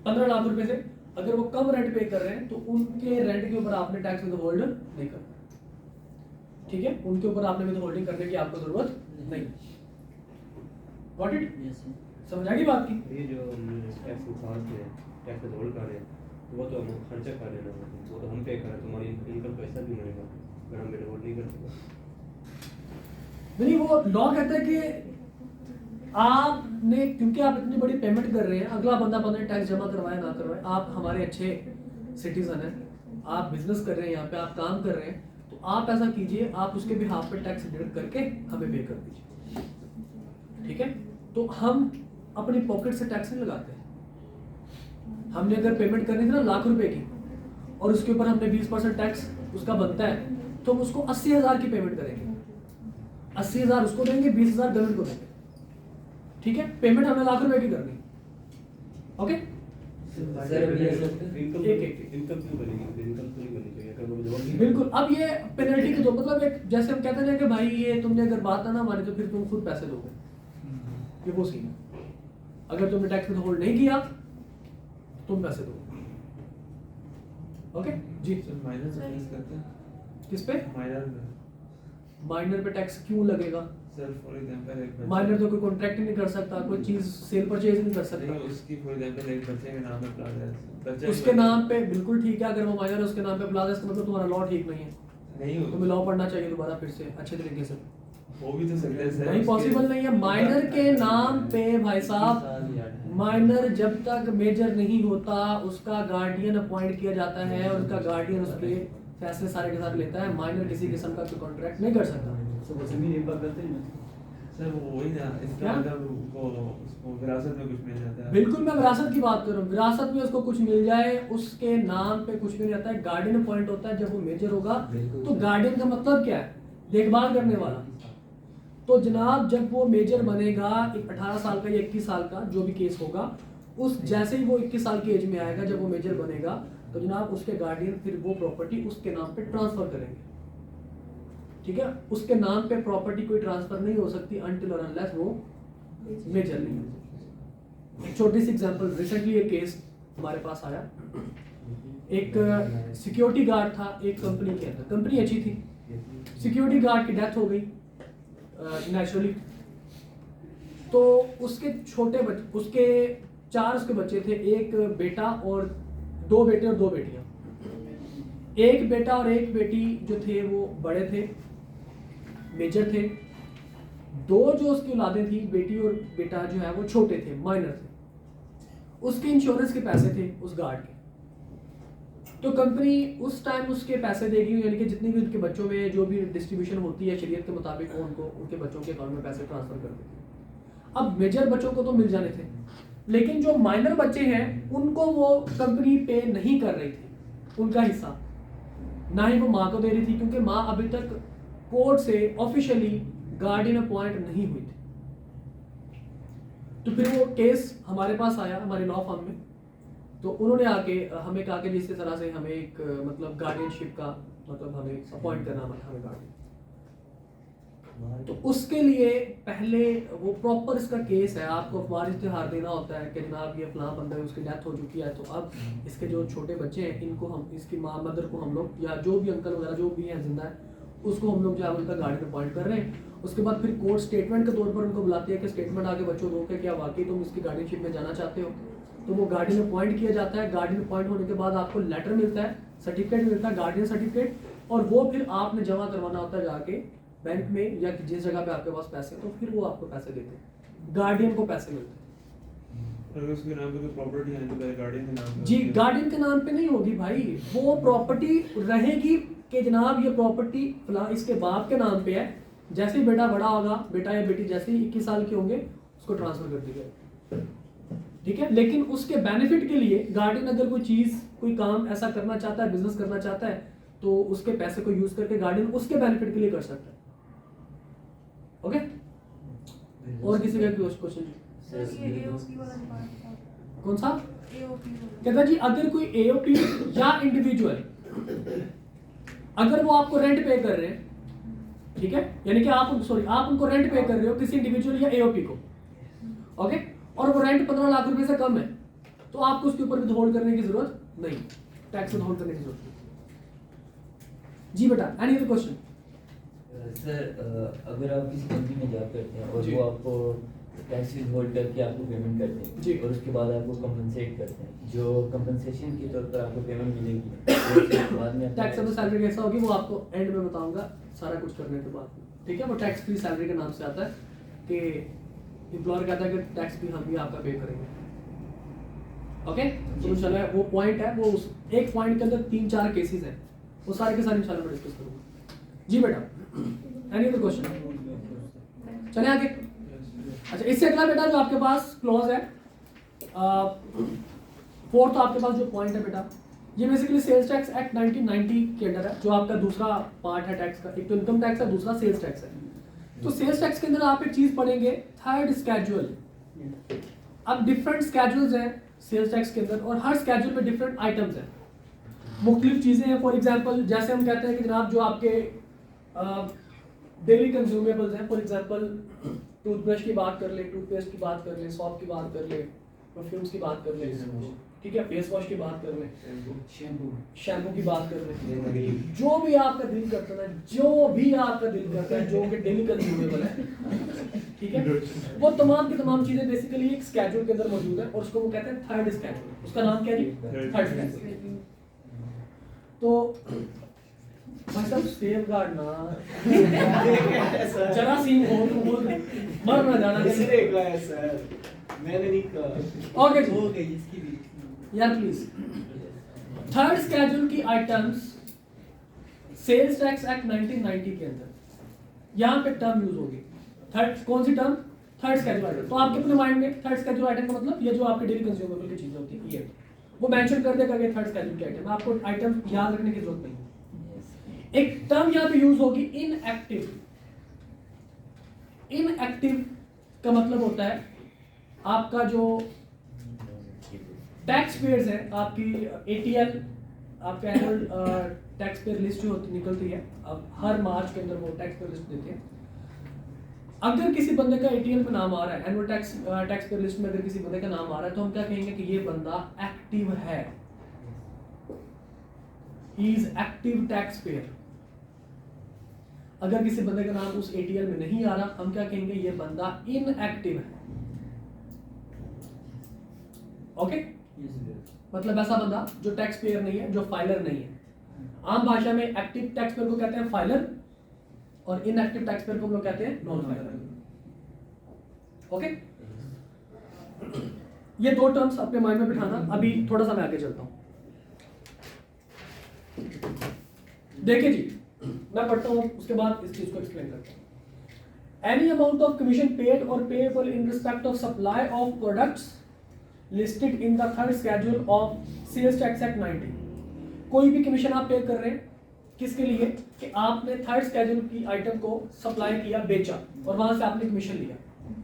15 लाख रुपए से अगर वो कम रेंट पे कर रहे हैं तो उनके रेंट के ऊपर आपने टैक्स विद होल्ड नहीं करना। ठीक है, उनके ऊपर आपने विद होल्डिंग करने की आपको जरूरत नहीं। Got it? समझ आ गई बात की? ये जो टैक्स उठाते हैं, टैक्स विद होल्ड कर रहे हैं, वो तो हम खर्चा कर रहे हैं, वो तो हम पे कर रहे हैं, तुम्हारी इनकम पैसा भी मिलेगा अगर हम विद होल्ड नहीं करते। नहीं, वो लॉ कहता है कि आपने, क्योंकि आप इतनी बड़ी पेमेंट कर रहे हैं, अगला बंदा टैक्स जमा करवाए ना करवाए, आप हमारे अच्छे सिटीजन हैं, आप बिजनेस कर रहे हैं यहाँ पे, आप काम कर रहे हैं, तो आप ऐसा कीजिए, आप उसके भी हाफ पे टैक्स डिडक्ट करके हमें पे कर दीजिए। ठीक है, तो हम अपनी पॉकेट से टैक्स नहीं लगाते। हमने अगर पेमेंट करनी थी ना लाख रुपए की और उसके ऊपर हमने 20% टैक्स उसका बनता है, तो हम उसको 80,000 की पेमेंट करेंगे, 80,000 उसको देंगे, 20,000 गवर्नमेंट को देंगे। ठीक है, पेमेंट हमने लाख रुपए की करनी। ओके, इनकम क्यों बनेगी? इनकम तो नहीं बनी चाहिए अगर वो जॉब नहीं। बिल्कुल। अब ये पेनल्टी के दो मतलब एक, जैसे हम कहते हैं कि भाई ये तुमने अगर बात ना मानी तो फिर तुम खुद पैसे दोगे, ये वो सीन है। अगर तुमने टैक्स विद होल्ड नहीं किया तुम पैसे दो। ओके जी, माइनर से टैक्स करते हैं किस पे? माइनर माइनर पे टैक्स क्यों लगेगा? सर फॉर एग्जांपल एक माइनर तो कोई कॉन्ट्रैक्ट नहीं कर सकता, कोई चीज सेल परचेज नहीं कर सकता। नहीं, उसकी फॉर एग्जांपल एक बच्चे के नाम पे प्लाजा है, बच्चा उसके नाम पे बिल्कुल ठीक है, अगर वो माइनर है उसके नाम पे प्लाजा, इसका मतलब तुम्हारा लॉ ठीक नहीं है, नहीं हो तुम्हें लॉ पढ़ना चाहिए दोबारा फिर से अच्छे तरीके से। वो भी तो सकता है सर, नहीं, पॉसिबल नहीं है। माइनर के नाम पे भाई साहब, माइनर जब तक मेजर नहीं होता उसका गार्डियन अपॉइंट किया जाता है और उसका गार्डियन उसके फैसले सारे के साथ लेता है। माइनर किसी किस्म का कोई कॉन्ट्रैक्ट नहीं कर सकता। वो जमीन एक बार करते हैं सर वो वही ना, इसका क्या? मतलब वो उसको विरासत में कुछ मिल जाता है। बिल्कुल, मैं विरासत की बात कर रहा हूँ। विरासत में उसको कुछ मिल जाए, उसके नाम पे कुछ भी नहीं रहता है। गार्डियन अपॉइंट होता है जब वो मेजर होगा। तो गार्डियन का मतलब क्या है? देखभाल करने वाला। तो जनाब जब वो मेजर बनेगा 18 साल का या 21 साल का जो भी केस होगा, उस जैसे ही वो 21 साल की एज में आएगा, जब वो मेजर बनेगा तो जनाब उसके गार्डियन फिर वो प्रॉपर्टी उसके नाम पे ट्रांसफर करेंगे। ठीक है, उसके नाम पे प्रॉपर्टी कोई ट्रांसफर नहीं हो सकती अनटिल और अनलेस वो मेजर नहीं हो। एक छोटी सी एग्जांपल, रिसेंटली एक केस हमारे पास आया। एक सिक्योरिटी गार्ड था एक कंपनी के अंदर, कंपनी अच्छी थी, सिक्योरिटी गार्ड की डेथ हो गई नेचुरली। तो उसके छोटे बच्चे, उसके 4 उसके बच्चे थे, एक बेटा और 2 बेटे और 2 बेटियां। एक बेटा और एक बेटी जो थे वो बड़े थे, मेजर थे। 2 जो उसकी औलादें थी, बेटी और बेटा जो है वो छोटे थे, माइनर थे। उसके इंश्योरेंस के पैसे थे उस गार्ड के। तो कंपनी उस टाइम उसके पैसे देगी, यानी कि जितनी भी उनके बच्चों में जो भी डिस्ट्रीब्यूशन होती है शरीयत के मुताबिक वो उनको उनके बच्चों के अकाउंट में पैसे ट्रांसफर कर देती। अब मेजर बच्चों को तो मिल जाने थे, लेकिन जो माइनर बच्चे हैं उनको वो कंपनी पे नहीं कर रही थी उनका हिस्सा, ना ही वो माँ को दे रही थी, क्योंकि माँ अभी तक कोर्ट से ऑफिशियली गार्डियन अपॉइंट नहीं हुई थी। तो फिर वो केस हमारे पास आया, हमारे लॉ फर्म में। तो उन्होंने आके हमें कहा कि जिस तरह से हमें एक मतलब गार्डियनशिप का मतलब हमें अपॉइंट करना हमें गार्डियन। तो उसके लिए पहले वो प्रॉपर इसका केस है, आपको अखबार इश्तिहार देना होता है कि जनाब ये फलां बंदा है, उसकी डेथ हो चुकी है, तो अब इसके जो छोटे बच्चे हैं इनको हम, इसकी माँ मदर को हम लोग या जो भी अंकल वगैरह जो भी हैं जिंदा है उसको हम लोग जो है उनका गार्डियन अपॉइंट कर रहे हैं। उसके बाद फिर कोर्ट स्टेटमेंट के तौर पर उनको बुलाती है कि स्टेटमेंट आगे बच्चों दो कि क्या वाकई तुम इसकी गार्डियनशिप में जाना चाहते हो। तो वो गार्डियन अपॉइंट किया जाता है। गार्डियन अपॉइंट होने के बाद आपको लेटर मिलता है, सर्टिफिकेट मिलता है, गार्डियन सर्टिफिकेट, और वो फिर आपने जमा करवाना होता है जाके बैंक में या जिस जगह पे आपके पास पैसे हैं, तो फिर वो आपको पैसे देते हैं, गार्डियन को पैसे मिलते हैं। अगर उसके नाम पे कोई प्रॉपर्टी है तो पहले गार्डियन के नाम पे जी, गार्डियन के नाम पे नहीं होगी भाई, वो प्रॉपर्टी रहेगी कि जनाब ये प्रॉपर्टी फिलहाल इसके बाप के नाम पे है। जैसे ही बेटा बड़ा होगा, बेटा या बेटी जैसे ही 21 साल के होंगे उसको ट्रांसफर कर दी जाएगी। ठीक है, लेकिन उसके बेनिफिट के लिए गार्डियन अगर कोई चीज कोई काम ऐसा करना चाहता है, बिजनेस करना चाहता है, तो उसके पैसे को यूज करके गार्डियन उसके बेनिफिट के लिए कर सकता है। ओके, और किसी का क्वेश्चन? सर ये AOP वाला पार्ट था। कौन सा? AOP वाला। कहता जी अगर कोई AOP या इंडिविजुअल अगर वो आपको रेंट पे कर रहे हैं, ठीक है, यानी कि आप उनको रेंट पे कर रहे हो किसी इंडिविजुअल या AOP को, ओके, और वो रेंट 15 लाख रुपए से कम है, तो आपको उसके ऊपर विथहोल्ड करने की जरूरत नहीं, टैक्स विथहोल्ड करने की जरूरत नहीं। जी बेटा, एनी अदर क्वेश्चन? सर अगर आप किसी कंपनी में जॉब करते हैं और जी। वो आपको टैक्स विथहोल्ड करके आपको पेमेंट करते जी। हैं और उसके बाद आपको कंपनसेट करते हैं, जो कंपनसेशन के तौर पर आपको पेमेंट मिलेगी तो उसके बाद में टैक्स ऑन सैलरी कैसा होगी वो आपको एंड में बताऊंगा, सारा कुछ करने के बाद, ठीक है। वो टैक्स फ्री सैलरी के नाम से आता है कि एम्प्लॉयर कहता है कि टैक्स भी हम भी आपका पे करेंगे, ओके। तो इंशाल्लाह वो पॉइंट है, वो उस एक पॉइंट के अंदर 3-4 केसेस हैं, वो सारे के सारे इंशाल्लाह मैं डिस्कस करूंगा। जी बेटा, एनी अदर क्वेश्चन? चले आगे। अच्छा, इससे अगला बेटा जो आपके पास क्लॉज है, फोर्थ आपके पास जो पॉइंट है बेटा, ये बेसिकली सेल्स टैक्स एक्ट 1990 के अंडर है, जो आपका दूसरा पार्ट है टैक्स का। एक तो इनकम टैक्स है, दूसरा सेल्स टैक्स है। तो सेल्स टैक्स के अंदर आप एक चीज पढ़ेंगे, थर्ड स्केड्यूल। अब डिफरेंट स्केड्यूल्स हैं सेल्स टैक्स के अंदर, और हर स्केड्यूल में डिफरेंट आइटम्स हैं, मुख्तलिफ चीजें हैं। फॉर एग्जांपल जैसे हम कहते हैं कि जनाब जो आपके डेली कंज्यूमेबल्स हैं, फॉर एग्जांपल टूथब्रश की बात कर ले, टूथपेस्ट की बात कर ले, सॉप की बात कर ले, परफ्यूम्स की बात कर ले, ठीक है, फेस वॉश की बात कर ले, शैम्पू की बात कर ले, जो भी आपका दिल करता है, जो भी आपका दिल करता है, जो कि डेली कंज्यूमेबल है, ठीक है, वो तमाम की तमाम चीजें बेसिकली एक स्केड्यूल के अंदर मौजूद है, और उसको वो कहते हैं थर्ड स्केड्यूल। उसका नाम क्या है? Third schedule. तो भाई साहब सेव गार्ड ना जरा सी हो तो बोल मर ना जाना इसने कहा है सर, मैंने नहीं कहा। ओके जी, हो गई इसकी भी। यार प्लीज, थर्ड स्केड्यूल की आइटम्स सेल्स टैक्स एक्ट 1990 के अंदर यहाँ पे टर्म यूज होगी। थर्ड कौन सी टर्म? Third schedule item. तो आपके अपने माइंड में थर्ड स्केड्यूल आइटम का मतलब ये जो आपके डेली कंज्यूमेबल की चीजें होती है, ये वो मेंशन कर देगा कि थर्ड स्केड्यूल की आइटम। आपको आइटम याद रखने की जरूरत नहीं। एक टर्म यहाँ पे यूज होगी इनएक्टिव। इनएक्टिव का मतलब होता है आपका जो टैक्स पेयर्स है, आपकी ATL, आपका एनुअल टैक्स पेयर लिस्ट जो निकलती है, अब हर मार्च के अंदर वो टैक्स पेयर लिस्ट देते हैं। अगर किसी बंदे का ATL में नाम आ रहा है, एनुअल टैक्स पेयर लिस्ट में अगर किसी बंदे का नाम आ रहा है, तो हम क्या कहेंगे कि ये बंदा एक्टिव है, he is active tax payer. अगर किसी बंदे का नाम उस ATL में नहीं आ रहा, हम क्या कहेंगे? ये बंदा इनएक्टिव है। ओके, मतलब ऐसा बंदा जो टैक्स पेयर नहीं है, जो फाइलर नहीं है। आम भाषा में एक्टिव टैक्स पेयर को कहते हैं फाइलर, और इनएक्टिव टैक्स पेयर को हम लोग कहते हैं नॉन फाइलर। ओके, ये दो टर्म्स अपने माइंड में बिठाना। अभी थोड़ा सा मैं आगे चलता हूं। देखिए जी, मैं पढ़ता हूं, उसके बाद इस चीज को एक्सप्लेन करता हूं। Any amount of commission paid or payable in respect of supply of products listed in the third schedule of sales tax act 90। कोई भी कमीशन आप पे कर रहे हैं, किसके लिए? कि आपने थर्ड शेड्यूल की आइटम को सप्लाई किया, बेचा, और वहां से आपने कमीशन लिया।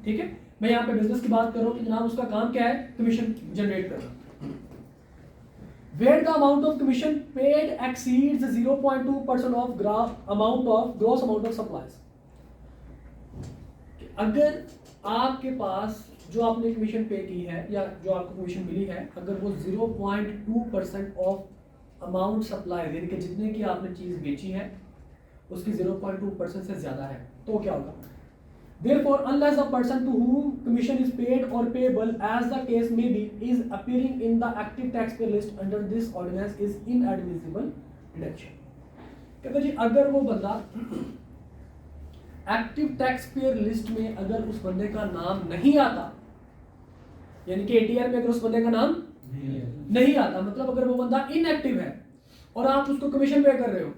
ठीक है, मैं यहाँ पे बिजनेस की बात कर रहा हूँ कि जनाब उसका काम क्या है? कमीशन जनरेट करना। Where the amount of commission paid exceeds 0.2% of gross amount of supplies। अगर आपके पास जो आपने कमीशन पे की है या जो आपको कमीशन मिली है, अगर वो 0.2% ऑफ अमाउंट सप्लाई, यानी कि जितने की आपने चीज बेची है उसकी 0.2% से ज्यादा है, तो क्या होगा? Therefore, unless the person to whom commission is paid or payable, as the case may be, is appearing in the active taxpayer list under this ordinance, is inadmissible deduction। कहते जी, अगर वो बंदा एक्टिव टैक्स पेयर लिस्ट में अगर उस बंदे का नाम नहीं आता, यानी कि ATL में अगर उस बंदे का नाम नहीं आता, मतलब अगर वो बंदा इनएक्टिव है और आप उसको कमीशन पे कर रहे हो,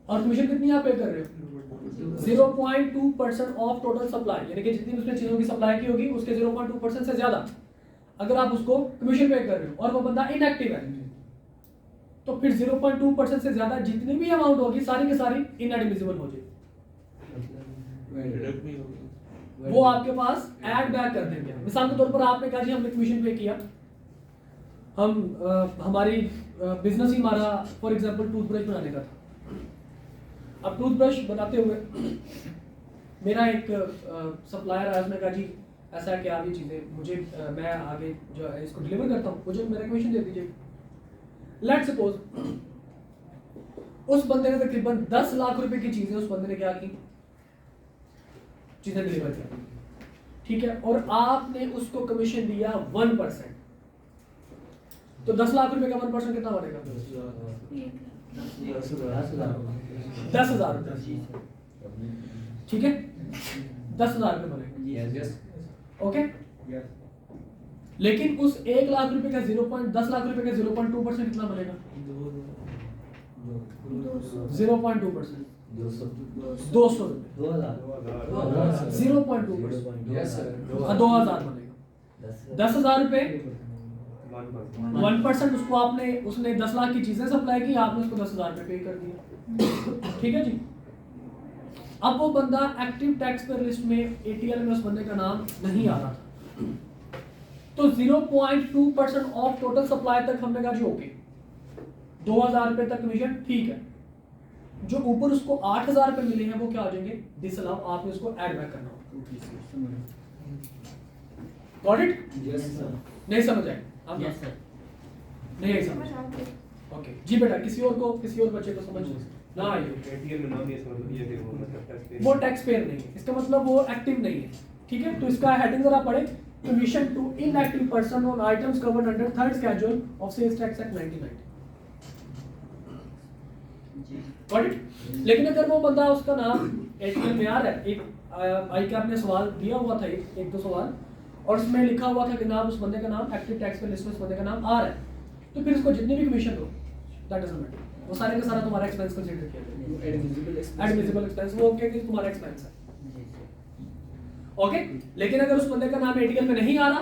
और कमीशन कितनी आप पे कर रहे हो 0.2% ऑफ टोटल सप्लाई, यानी कि जितनी उसने चीजों की सप्लाई की होगी उसके 0.2% से ज्यादा अगर आप उसको कमीशन पे कर रहे हो और वो बंदा इनएक्टिव है, तो फिर 0.2% से ज्यादा जितनी भी अमाउंट होगी सारी की सारी इनएडमिसिबल हो जाएगी, डिडक्ट नहीं होगा। वो आपके पास ऐड बैक कर देंगे। मिसाल के तौर पर आपने कहा जी हमने कमीशन पे किया, हम हमारी बिजनेस ही हमारा फॉर एग्जांपल टूथब्रश बनाने का था। अब टूथब्रश बनाते हुए मेरा एक सप्लायर आया, उसने कहा जी ऐसा है कि आप ये चीज़ें मुझे मैं आगे जो है इसको डिलीवर करता हूँ, मुझे मेरा कमीशन दे दीजिए। लेट्स सपोज उस बंदे ने तकरीबन 10 लाख रुपए की चीज़ें उस बंदे ने क्या की, चीज़ें डिलीवर की, ठीक है, और आपने उसको कमीशन दिया 1%, तो 10 लाख रुपए का 1% कितना बनेगा 10,000 रुपए, ठीक है, 10,000 रुपए बनेगा, ओके। लेकिन उस 1 लाख रुपए का 10 लाख रुपए का 0.2% कितना बनेगा 0.2%, 200 रुपए 0.2%, 2000 बनेगा। 10,000 रुपए 1% उसको आपने, उसने 10 लाख की चीजें सप्लाई की, आपने उसको 10,000 रुपए पे कर दिया, ठीक है जी। अब वो बंदा एक्टिव टैक्स पेयर लिस्ट में एटीएल में उस बंदे का नाम नहीं आ रहा था, तो 0.2% ऑफ टोटल सप्लाई तक हमने कहा जी ओके, 2,000 रुपए तक कमीशन ठीक है। जो ऊपर उसको 8,000 रुपए मिले हैं वो क्या हो जाएंगे डिसअलाउ, आपने उसको ऐड बैक करना होगा। Got it? नहीं समझ आए आप? नहीं समझ, ओके जी बेटा। किसी और को, किसी और बच्चे को समझ ना आई एटीएल में नाम ये समझ ये देखो मतलब टैक्स पे वो टैक्स पेयर नहीं है, इसका मतलब वो एक्टिव नहीं है, ठीक है। तो इसका हेडिंग जरा पढ़े, commission to inactive person on items covered under third schedule of sales tax act 1990। Got it? लेकिन अगर वो बंदा उसका नाम एटीएल में आ रहा है, एक आई कैप ने सवाल दिया हुआ था, एक दो सवाल, और उसमें लिखा हुआ था कि नाम उस बंदे का नाम एक्टिव टैक्स पे लिस्ट में उस बंदे का नाम आ रहा है, तो फिर उसको जितनी भी कमीशन हो दैट डजंट मैटर, वो सारे का सारा तुम्हारा एक्सपेंस कंसीडर किया जाएगा, एडमिसिबल एक्सपेंस, वो ओके कि तुम्हारा एक्सपेंस है, ओके। लेकिन अगर उस बंदे का नाम एटीएल में नहीं आ रहा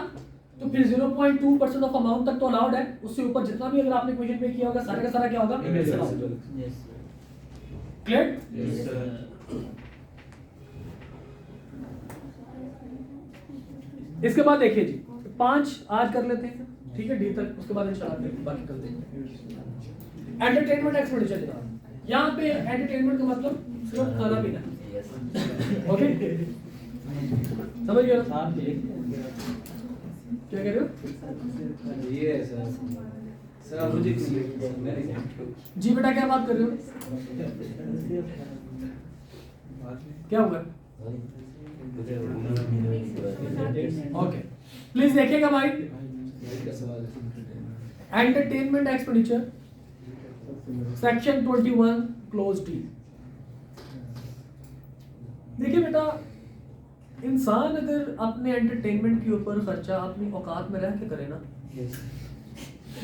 तो फिर 0.2% ऑफ अमाउंट तक तो अलाउड है, उससे ऊपर जितना भी अगर आपने कमीशन पे किया होगा सारे का सारा क्या होगा, क्लियर? इसके बाद देखिए जी 5 आज कर लेते हैं, ठीक है, डी तक, उसके बाद इंशाल्लाह बाकी कल देखेंगे। एंटरटेनमेंट एक्सपेंडिचर जनाब, यहाँ पे एंटरटेनमेंट का मतलब सिर्फ खाना पीना, ओके, समझ गए ना? क्या कह रहे हो? ये सर मुझे जी बेटा क्या बात कर रहे हो, क्या हुआ? ओके प्लीज देखिएगा भाई, entertainment expenditure section 21 close D. देखिए बेटा, इंसान अगर अपने एंटरटेनमेंट के ऊपर खर्चा अपनी औकात में रह के करे ना,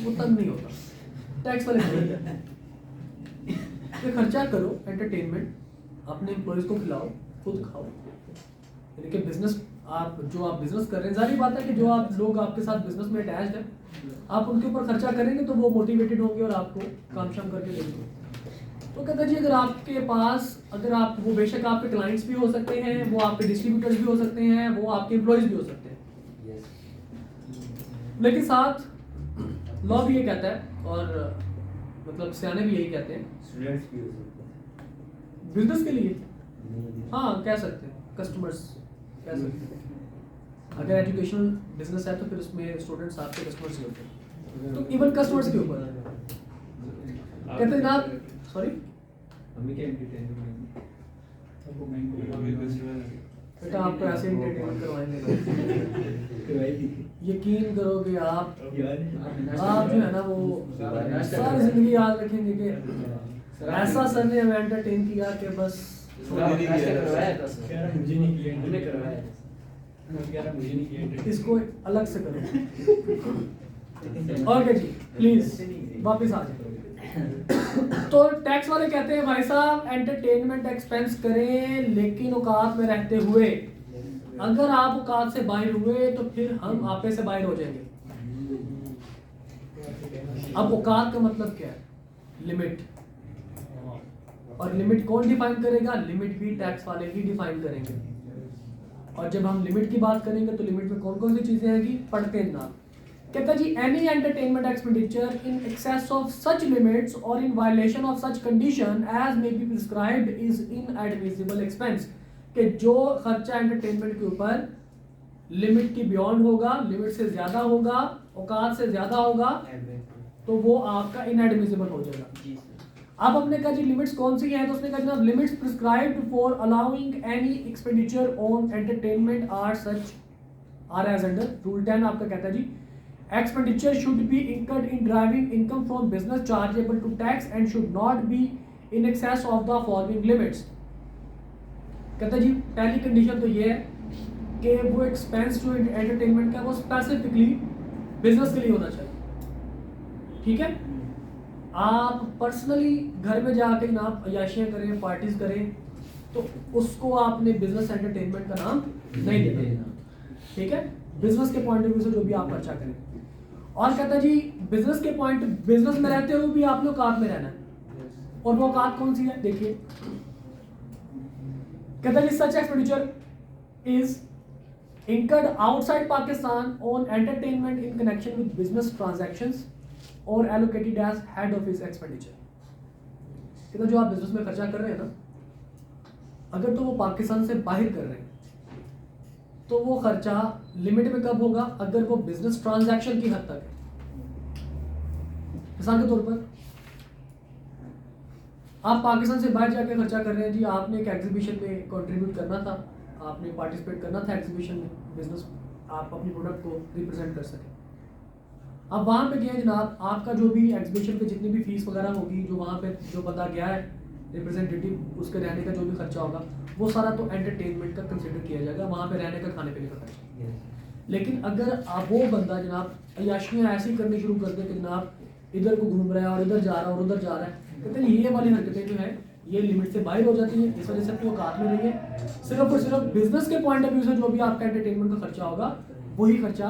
वो तंग नहीं होता, टैक्स वाले नहीं करते। तो खर्चा करो एंटरटेनमेंट, अपने एम्प्लॉयज को खिलाओ, खुद खाओ, यानी कि बिजनेस आप जो आप बिजनेस कर रहे हैं, जाहिर बात है कि जो आप लोग आपके साथ बिजनेस में अटैच्ड हैं, आप उनके ऊपर खर्चा करेंगे तो वो मोटिवेटेड होंगे और आपको काम शाम करके देंगे। तो कहते हैं जी अगर आपके पास, अगर आप, वो बेशक आपके क्लाइंट्स भी हो सकते हैं, वो आपके डिस्ट्रीब्यूटर्स भी हो सकते हैं, वो आपके एम्प्लॉयज भी हो सकते हैं, लेकिन साथ लॉ भी ये कहता है और मतलब सियाने भी यही कहते हैं, स्टूडेंट्स भी हो सकते हैं बिजनेस के लिए हाँ कह सकते हैं, कस्टमर्स कह सकते हैं। अगर एजुकेशनल बिजनेस है तो फिर उसमें स्टूडेंट्स आपके कस्टमर्स ही होते हैं, तो इवन कस्टमर्स के ऊपर कहते हैं ना, सॉरी हमें क्या एंटरटेनमेंट आपको माइंड अभी फेस्टिवल बेटा आपको ऐसे एंटरटेनमेंट करवाएंगे, यकीन करोगे आप जो है ना वो सारी जिंदगी याद रखेंगे कि ऐसा सर ने हमें एंटरटेन किया कि बस मुझे नहीं किया, मैंने करवाया मुझे नहीं किया, इसको अलग से करो। ओके जी प्लीज वापस आ जाए। तो टैक्स वाले कहते हैं भाई साहब एंटरटेनमेंट एक्सपेंस करें लेकिन औकात में रहते हुए। अगर आप औकात से बाहर हुए तो फिर हम आपे से बाहर हो जाएंगे। अब औकात का मतलब क्या है? लिमिट। और लिमिट कौन डिफाइन करेगा? लिमिट भी टैक्स वाले ही डिफाइन करेंगे। और जब हम लिमिट की बात करेंगे तो लिमिट में कौन कौन सी चीजें आएंगी पढ़ते हैं ना। कहता जी any entertainment expenditure in excess of such limits or in violation of such condition as may be prescribed is inadmissible expense. कि जो खर्चा एंटरटेनमेंट के ऊपर लिमिट की बियॉन्ड होगा, लिमिट से ज्यादा होगा, औकात से ज्यादा होगा, तो वो आपका इनएडमिसिबल हो जाएगा। अब हमने कहा जी लिमिट्स कौन सी हैं, तो उसने कहा जनाब limits prescribed for allowing any expenditure on entertainment are such are as under rule 10 आपका कहता है जी expenditure should be incurred in driving income from business chargeable to tax and should not be in excess of the following limits. कहता है जी पहली कंडीशन तो ये है कि वो एक्सपेंस जो एंटरटेनमेंट का वो स्पेसिफिकली बिजनेस के लिए होना चाहिए। ठीक है, आप पर्सनली घर में जाकर जनाब अयाशियाँ करें, पार्टीज करें, तो उसको आपने बिजनेस एंटरटेनमेंट का नाम नहीं देना। ठीक है, बिजनेस के पॉइंट ऑफ व्यू से जो भी आप खर्चा करें। और कहता है जी बिजनेस के पॉइंट, बिजनेस में रहते हुए भी आप लोग औकात में रहना है। और वो औकात कौन सी है देखिए, कहता है जी such expenditure is incurred outside Pakistan on entertainment in connection with business transactions or allocated as head office expenditure। कहता जो आप बिजनेस में खर्चा कर रहे हैं ना, अगर तो वो पाकिस्तान से बाहर कर रहे हैं तो वो खर्चा लिमिट में कब होगा? अगर वो बिजनेस ट्रांजैक्शन की हद तक है। मिसाल के तौर पर आप पाकिस्तान से बाहर जाके खर्चा कर रहे हैं जी, आपने एक एग्जीबिशन में कंट्रीब्यूट करना था, आपने पार्टिसिपेट करना था एग्जीबिशन में, बिजनेस आप अपनी प्रोडक्ट को रिप्रेजेंट कर सकें। अब वहाँ पे गए जनाब, आपका जो भी एग्जीबिशन पे जितनी भी फीस वगैरह होगी, जो वहाँ पे जो बंदा गया है रिप्रेजेंटेटिव, उसके रहने का जो भी खर्चा होगा वो सारा तो एंटरटेनमेंट का कंसिडर किया जाएगा, वहाँ पे रहने का, खाने पीने का खर्चा। लेकिन अगर आप वो बंदा जनाब अयाशियाँ ऐसी करनी शुरू कर दे कि जनाब इधर को घूम रहा है और इधर जा रहा है और उधर जा रहा है, कहते हैं ये वाली हरकतें जो है ये लिमिट से बाहर हो जाती है। इस वजह से अपनी औकात में नहीं है। सिर्फ और सिर्फ बिजनेस के पॉइंट ऑफ व्यू से जो भी आपका एंटरटेनमेंट का खर्चा होगा वही खर्चा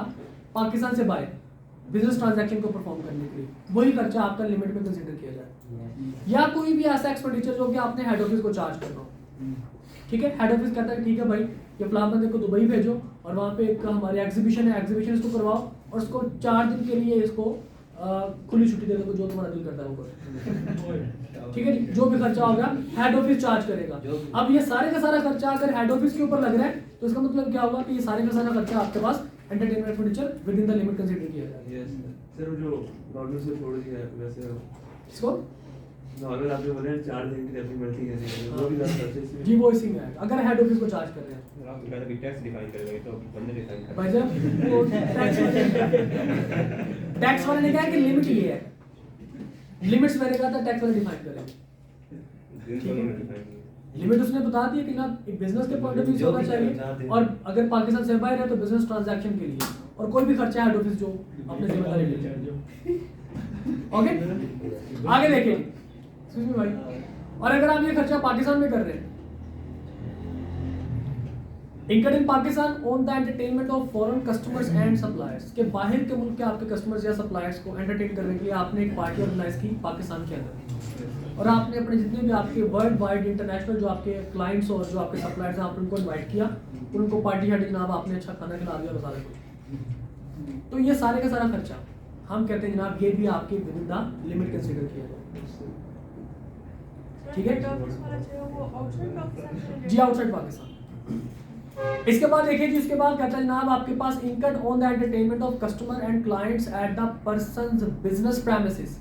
पाकिस्तान से बाहर बिजनेस ट्रांजैक्शन को परफॉर्म करने के लिए वही खर्चा आपका लिमिट में कंसीडर किया जाए। या कोई भी ऐसा एक्सपेंडिचर जो कि आपने हेड ऑफिस को चार्ज करना हो। ठीक है, हेड ऑफिस कहता है ठीक है भाई ये फलां बंदे को दुबई भेजो और वहाँ पे एक हमारी एग्जीबिशन है, एग्जीबिशन इसको करवाओ और उसको 4 दिन के लिए इसको खुली छुट्टी दे दो, जो तुम्हारा दिल करता है वो करो। ठीक है जी, जो भी खर्चा होगा हेड ऑफिस चार्ज करेगा। अब ये सारे का सारा खर्चा अगर हेड ऑफिस के ऊपर लग रहा है तो इसका मतलब क्या होगा कि ये सारे का सारा खर्चा आपके पास entertainment expenditure within the limit consider किया जाएगा। यस सर, जो गवर्नमेंट से छोड़ दिया है वैसे इसको नॉर्मल आपने बोले 4 दिन की अपनी मर्जी करनी वो भी 10 परचेज जी वो इसी में है। अगर हेड ऑफिस को चार्ज कर रहे हैं आप तो कहते हैं टैक्स डिफाइन करेगा, तो बंदे डिफाइन करेगा। भाई साहब वो टैक्स वाले ने कहा कि लिमिट ये है, लिमिट्स मैंने कहा था टैक्स वाले डिफाइन करेंगे। लिमिट उसने बता दी कि ना बिजनेस के पॉइंट ऑफ व्यू से होना चाहिए और अगर पाकिस्तान से बाहर है तो बिजनेस ट्रांजैक्शन के लिए और कोई भी खर्चा हेड ऑफिस जो अपने जिम्मेदारी ले। ओके आगे देखिए एक्सक्यूज मी भाई, और अगर आप ये खर्चा पाकिस्तान में कर रहे हैं, income in Pakistan on the entertainment of foreign customers and suppliers, के बाहर के मुल्क के आपके कस्टमर्स या सप्लायर्स को एंटरटेन करने के लिए आपने एक पार्टी ऑर्गेनाइज की पाकिस्तान के अंदर और आपने अपने जितने भी आपके वर्ल्ड वाइड इंटरनेशनल जो आपके क्लाइंट्स और जो आपके सप्लायर्स हैं आपने उनको इन्वाइट किया, उनको पार्टी शार्टी जनाब आपने अच्छा खाना खिला दिया और सारा कुछ, तो ये सारे का सारा खर्चा हम कहते हैं जनाब ये भी आपके with in the limit consider किया जाए। ठीक है जी, आउटसाइड पाकिस्तान। इसके बाद देखिए जी, इसके बाद कहता है जनाब आपके पास income on the entertainment of customer and clients at the person's business premises.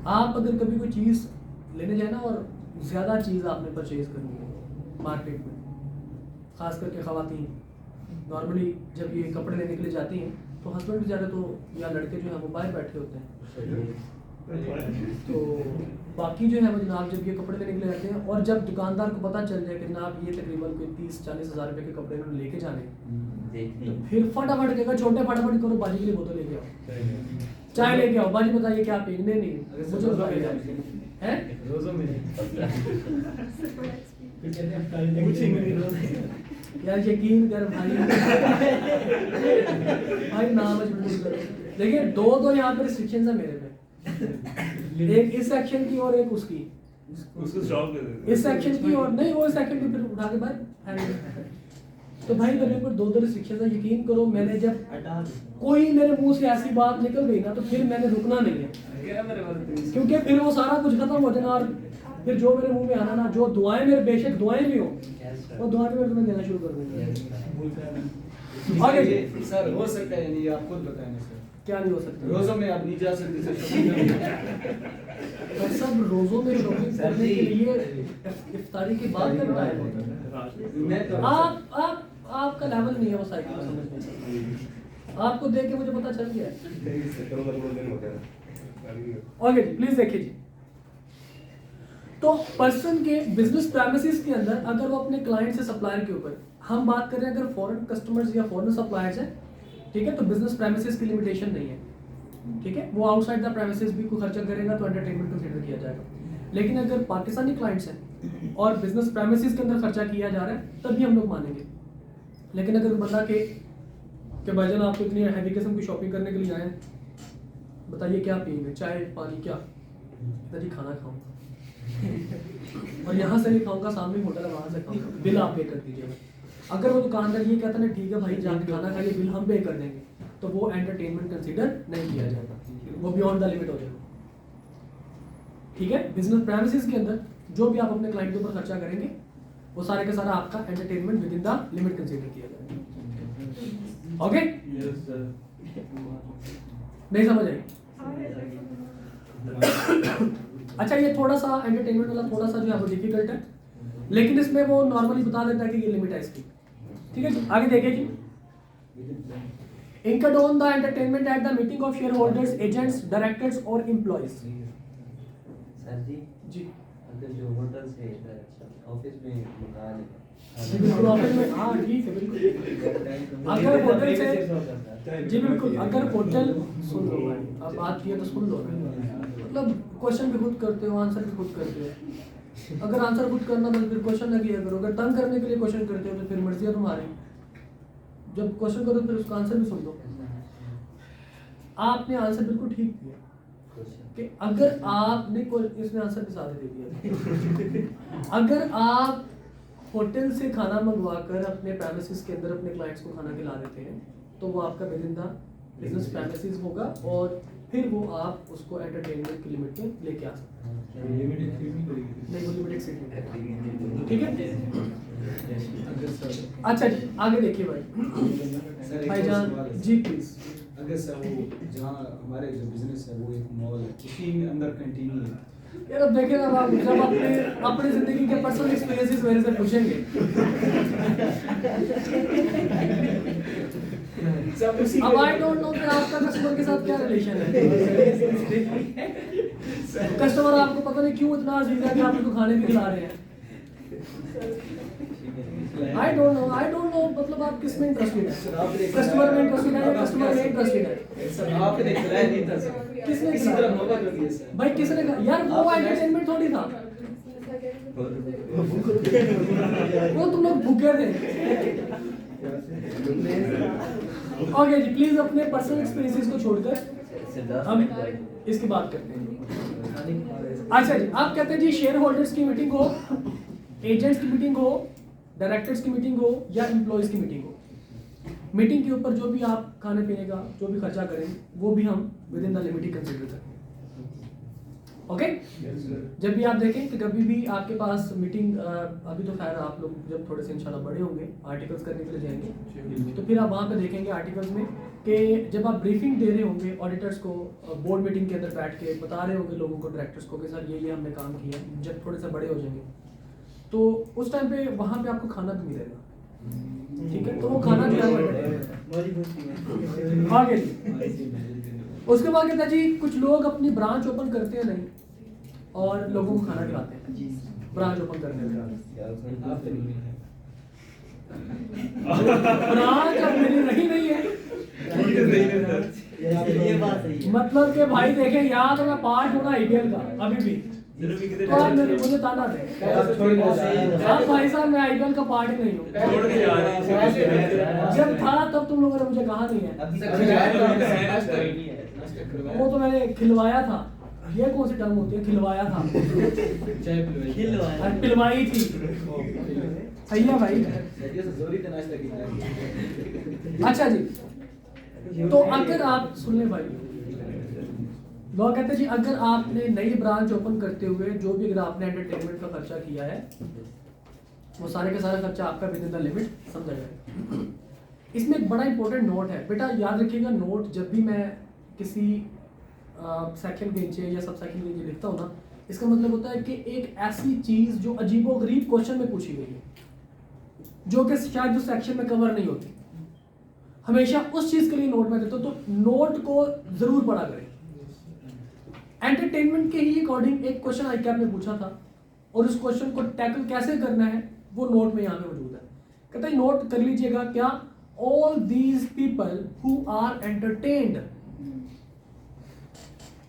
आप अगर कभी कोई चीज लेने जाए ना और ज्यादा चीज आपने परचेज करनी है मार्केट में, खास करके खवातीन नॉर्मली जब ये कपड़े लेने के लिए जाती हैं तो हस्बैंड बेचारे तो या लड़के जो है वो बाहर बैठे होते हैं, तो बाकी जो है वो जनाब जब ये कपड़े लेने के लिए जाते हैं और जब दुकानदार को पता चल जाए कि जनाब ये तकरीबन कोई 30-40 हज़ार रुपये के कपड़े इन्होंने लेके जाने, तो फिर फटाफट कहेगा छोटे फटाफट करो बाजी के लिए बोतल लेके आओ। चाय लेके आओ, बाजी बताइए क्या पिएंगे? नहीं अगर मुझे रोज़ों में बताइए नहीं। हैं? रोज़ों में नहीं। यार यकीन कर भाई भाई नाम मजबूर करो। देखिए दो यहाँ पे रिस्ट्रिक्शंस है मेरे पे, एक इस सेक्शन की और एक उसकी। उसको स्टॉप कर देते इस सेक्शन की और नहीं, वो सेक्शन की फिर उठा के बाहर फेंक देते। तो भाई मेरे ऊपर दो रिस्ट्रिक्शंस है। यकीन करो मैंने जब कोई मेरे मुंह से ऐसी बात निकल गई ना तो फिर मैंने रुकना नहीं है, क्योंकि फिर वो सारा कुछ खत्म हो जाना और फिर जो मेरे मुंह में आना ना, जो दुआएं मेरे बेशक दुआएं भी हो, वो दुआ भी मैं तुम्हें देना शुरू कर दूंगा। आगे जी। सर हो सकता है नहीं, आप खुद बताएं सर। क्या नहीं हो सकता? रोज़ों में आप नहीं जा सकते सर। और सब रोजों में शॉपिंग करने के लिए इफ्तारी के बाद का टाइम होता है। मैं तो आपका लेवल नहीं है वो साइकिल को समझने का। आपको देख के मुझे पता चल गया है। ओके जी, प्लीज देखिए जी। तो पर्सन के बिजनेस प्रेमिसेस के अंदर अगर वो अपने क्लाइंट से सप्लायर के ऊपर, हम बात कर रहे हैं अगर फॉरेन कस्टमर्स या फॉरेन सप्लायर्स हैं, ठीक है, तो बिजनेस प्रेमिसेस की लिमिटेशन नहीं है, ठीक है, वो आउटसाइड द प्रेमिसेस भी कोई खर्चा करेगा तो एंटरटेनमेंट कंसीडर किया जाएगा। लेकिन अगर पाकिस्तानी क्लाइंट्स हैं और बिजनेस प्रेमिसेस के अंदर खर्चा किया जा रहा है तभी हम लोग मानेंगे। लेकिन अगर बंदा के भाईजान आपको इतनी हैवी किस्म की शॉपिंग करने के लिए आए हैं, बताइए क्या पिएंगे, चाय पानी क्या? जी खाना खाऊंगा और यहाँ से नहीं खाऊंगा, सामने होटल है वहाँ से खाऊंगा, बिल आप पे कर दीजिएगा। अगर वो दुकानदार ये कहता है ना ठीक है भाई जाके खाना खाइए, बिल हम पे कर देंगे, तो वो एंटरटेनमेंट कंसीडर नहीं किया जाएगा, वो बियॉन्ड द लिमिट हो जाएगा। ठीक है, बिजनेस प्रेमिसेस के अंदर जो भी आप अपने क्लाइंट के ऊपर खर्चा करेंगे वो सारे का सारा आपका entertainment with in the limit consider किया जाएगा। ओके, नहीं समझ आई? अच्छा ये थोड़ा सा एंटरटेनमेंट वाला थोड़ा सा जो है वो डिफिकल्ट है, लेकिन इसमें वो नॉर्मली बता देता है कि ये लिमिट है इसकी। ठीक है जी, आगे देखिए जी। Incurred on the entertainment at the meeting of shareholders, agents, directors or employees. Sir जी जी अगर जो होटल से ऑफिस में मकान है, बिल्कुल ऑफिस में, हाँ ठीक है बिल्कुल। अगर होटल से जी बिल्कुल, अगर होटल सुन लो भाई, अब बात किया तो सुन लो ना, मतलब क्वेश्चन भी खुद करते हो, आंसर भी खुद करते हो। अगर आंसर खुद करना तो फिर क्वेश्चन ना किया करो, अगर तंग करने के लिए क्वेश्चन करते हो तो फिर मर्जी है तुम्हारी। जब क्वेश्चन करो फिर उसका आंसर भी सुन लो। आपने आंसर बिल्कुल ठीक दिया कि अगर आपने इसने आंसर के साथ दे दिया अगर आप होटल से खाना मंगवाकर अपने प्रेमिसेस के अंदर अपने क्लाइंट्स को खाना खिला देते हैं तो वो आपका with in the business premises होगा और फिर वो आप उसको एंटरटेनमेंट की लिमिट में लेके आ सकते हैं। नहीं वो लिमिटेड सीट में, ठीक है। अच्छा जी आगे देखिए भाई भाईजान जी प्लीज। अगर सर वो जहाँ हमारे जो बिजनेस है वो एक मॉल है, उसी में अंदर कैंटीन है। यार अब देखें अब आप जब अपनी जिंदगी के पर्सनल एक्सपीरियंसेस मेरे से पूछेंगे अब आई डोंट नो कि आपका कस्टमर के साथ क्या रिलेशन है। कस्टमर आपको पता नहीं क्यों इतना अजीज है कि आप उनको खाने भी खिला रहे हैं। आई डोंट नो मतलब आप किस में इंटरेस्टेड है, कस्टमर में इंटरेस्टेड है या कस्टमर में इंटरेस्टेड है? सर आपने खिलाया नहीं था सर, किसने किसी तरह मोहब्बत हो गई सर। भाई किसने यार वो एंटरटेनमेंट थोड़ी था, वो तुम लोग भूखे थे। ओके जी प्लीज अपने पर्सनल एक्सपीरियंसेस को छोड़कर हम इसकी बात करते हैं। अच्छा जी आप कहते हैं जी शेयर होल्डर्स की मीटिंग हो, एजेंट्स की मीटिंग हो, डायरेक्टर्स की मीटिंग हो या एम्प्लॉयज की मीटिंग हो, मीटिंग के ऊपर जो भी आप खाने पीने का जो भी खर्चा करेंगे वो भी हम with in the limit he consider करेंगे। ओके जब भी आप देखें कि कभी भी आपके पास मीटिंग अभी तो खैर आप लोग जब थोड़े से इंशाल्लाह बड़े होंगे आर्टिकल्स करने के लिए जाएंगे तो फिर आप वहाँ पे देखेंगे आर्टिकल्स में कि जब आप ब्रीफिंग दे रहे होंगे ऑडिटर्स को, बोर्ड मीटिंग के अंदर बैठ के बता रहे होंगे लोगों को, डायरेक्टर्स को कि सर ये हमने काम किया। जब थोड़े से बड़े हो जाएंगे तो उस टाइम पे वहाँ पे आपको खाना भी मिलेगा, ठीक है, तो वो खाना जो है आगे उसके बाद कहता जी कुछ लोग अपनी ब्रांच ओपन करते हैं नहीं और लोगों को खाना खिलाते हैं, ब्रांच ओपन करने में ब्रांच अब मेरी रही नहीं है। ये बात सही है। मतलब कि भाई देखें, यहाँ तो मैं पार्ट हूँ ना आईपीएल का अभी भी, सिर्फ कितने तो आप मुझे ताना दे। आप भाई साहब मैं आईपीएल का पार्ट ही नहीं हूँ। छोड़ के जा रहे हैं। जब था तब तुम लोगों ने मुझे कहा नहीं है। वो तो मैंने खिलवाया था। ये कौन सी टर्म होती है, खिलवाया था? और पिलवाई थी। सही है भाई। अच्छा जी, तो अगर आप सुन ले भाई, लोग कहते हैं जी अगर आपने नई ब्रांच ओपन करते हुए जो भी अगर आपने एंटरटेनमेंट का खर्चा किया है वो सारे का सारा खर्चा आपका विद इन द लिमिट समझा जाएगा। इसमें एक बड़ा इंपॉर्टेंट नोट है बेटा, याद रखिएगा, नोट जब भी मैं किसी सेक्शन के नीचे या सब सेक्शन के नीचे लिखता हूँ ना, इसका मतलब होता है कि एक ऐसी चीज़ जो अजीबोगरीब क्वेश्चन में पूछी गई है, जो कि शायद उस सेक्शन में कवर नहीं होती, हमेशा उस चीज़ के लिए नोट में देता हूँ। तो नोट को ज़रूर पढ़ा करें। एंटरटेनमेंट के ही अकॉर्डिंग एक क्वेश्चन आईकैप में पूछा था और उस क्वेश्चन को टैकल कैसे करना है वो नोट में यहाँ पे मौजूद है। कहता है नोट कर लीजिएगा क्या, all these people who are entertained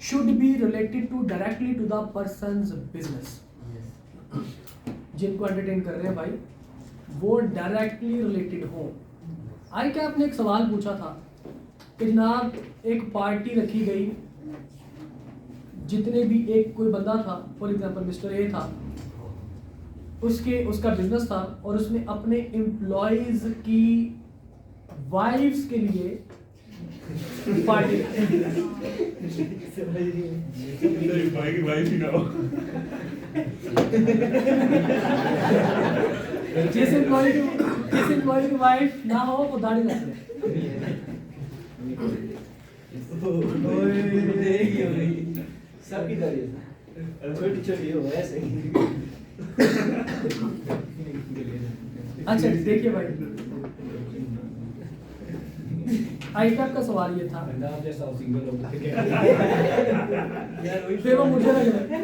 should be related to directly to the person's business। जिनको एंटरटेन कर रहे हैं भाई वो डायरेक्टली रिलेटेड हो। आई क्या आपने एक सवाल पूछा था कि जनाब एक पार्टी रखी गई, जितने भी एक कोई बंदा था, फॉर एग्जांपल मिस्टर ए था, उसका बिजनेस था और उसने अपने एम्प्लॉयज की वाइफ्स के लिए पार्टी भाई की वाइफ ही ना हो। जिस एम्प्लॉय की वाइफ ना हो वो दाढ़ी रख ले। सबकी दाढ़ी है, छोटी छोटी हो ऐसे ही। अच्छा देखिए भाई, आईकैप का सवाल ये था, नाम जैसा हो सिंगल हो फिर वो मुझे लग रहा है।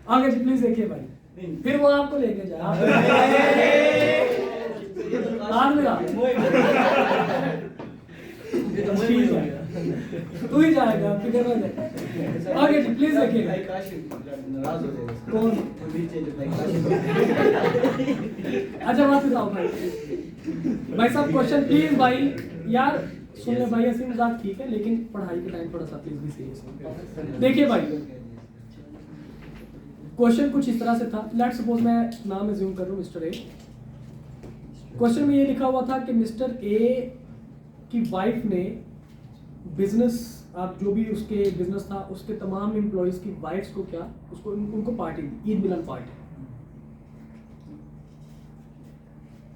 आगे जी प्लीज देखिए भाई, फिर वो आपको लेके जाए। तू ही जाएगा, फिक्र मत है। आगे जी प्लीज देखिए। नाराज हो जाएगा। कौन? अच्छा बात बताओ भाई साहब, क्वेश्चन प्लीज भाई, यार सुन ले भाई, ऐसी मजाक ठीक है लेकिन पढ़ाई के टाइम थोड़ा सा प्लीज भी सीरियस देखिए भाई। क्वेश्चन कुछ इस तरह से था, लेट्स सपोज मैं नाम एज्यूम कर रहा हूँ मिस्टर ए। क्वेश्चन में ये लिखा हुआ था कि मिस्टर ए की वाइफ ने बिजनेस, आप जो भी उसके बिजनेस था उसके तमाम एम्प्लॉयज की वाइफ्स को क्या उनको पार्टी दी, ईद मिलन पार्टी।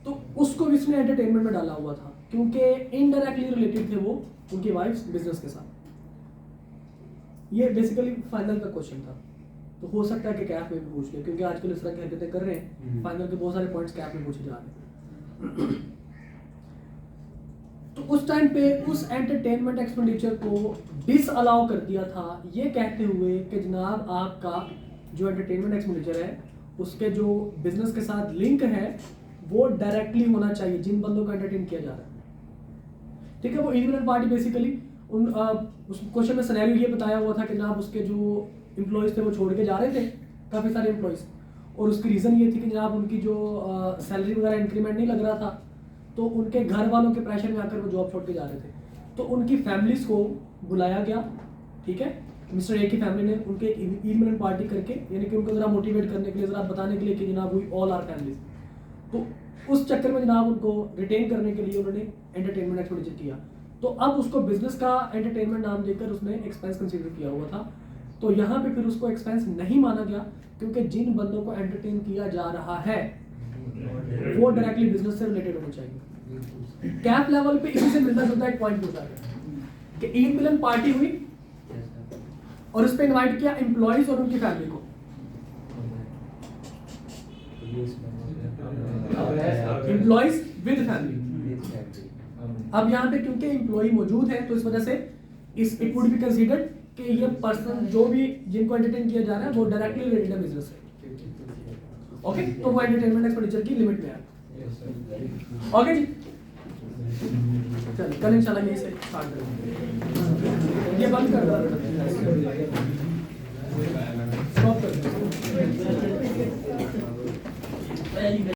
तो उसको भी इसने एंटरटेनमेंट में डाला हुआ था क्योंकि इनडायरेक्टली रिलेटेड थे वो उनकी वाइफ्स बिजनेस के साथ। ये बेसिकली फाइनल का क्वेश्चन था, तो हो सकता है कि कैप में भी पूछ ले, क्योंकि आजकल इस तरह की हरकतें कर रहे हैं, फाइनल के बहुत सारे पॉइंट्स कैप में पूछे जा रहे हैं। तो उस टाइम पे उस एंटरटेनमेंट एक्सपेंडिचर को डिसअलाउ कर दिया था, ये कहते हुए कि जनाब आपका जो एंटरटेनमेंट एक्सपेंडिचर है उसके जो बिजनेस के साथ लिंक है वो डायरेक्टली होना चाहिए जिन बंदों को एंटरटेन किया जा रहा है। ठीक है, वो ईद पार्टी बेसिकली उस क्वेश्चन में सिनेरियो ये बताया हुआ था कि जनाब उसके जो एम्प्लॉयज़ थे वो छोड़ के जा रहे थे, काफ़ी सारे एम्प्लॉयज़, और उसकी रीज़न ये थी कि जनाब उनकी जो सैलरी वगैरह इंक्रीमेंट नहीं लग रहा था, तो उनके घर वालों के प्रेशर में आकर वो जॉब छोड़ के जा रहे थे। तो उनकी फैमिलीज़ को बुलाया गया, ठीक है, मिस्टर ए की फैमिली ने उनके एक ईद मिलन पार्टी करके, यानी कि उनको ज़रा मोटिवेट करने के लिए, ज़रा बताने के लिए कि जनाब वी ऑल आर फैमिलीज। तो उस चक्कर में जनाब उनको रिटेन करने के लिए उन्होंने एंटरटेनमेंट एक्सपेंडिचर किया। तो अब उसको बिजनेस का एंटरटेनमेंट नाम देकर उसने एक्सपेंस कंसीडर किया हुआ था। तो यहाँ पे फिर उसको एक्सपेंस नहीं माना गया क्योंकि जिन बंदों को एंटरटेन किया जा रहा है वो डायरेक्टली बिजनेस से रिलेटेड होना चाहिए। कैप लेवल पे इसी से मिलता जुलता एक पॉइंट पूछा गया कि ईद मिलन पार्टी हुई और उस पर इन्वाइट किया एम्प्लॉयज और उनकी फैमिली को, एम्प्लॉयज विद फैमिली। अब यहाँ पे क्योंकि एम्प्लॉय मौजूद है तो इस वजह से इट वुड बी कंसीडर्ड कि ये पर्सन जो भी जिनको एंटरटेन किया जा रहा है वो डायरेक्टली रिलेटेड है बिजनेस से। ओके, तो वो एंटरटेनमेंट एक्सपेंडिचर की लिमिट में है। ओके जी, चल कल इंशाल्लाह यही से स्टार्ट करेंगे। ये बंद कर दो, स्टॉप कर दो।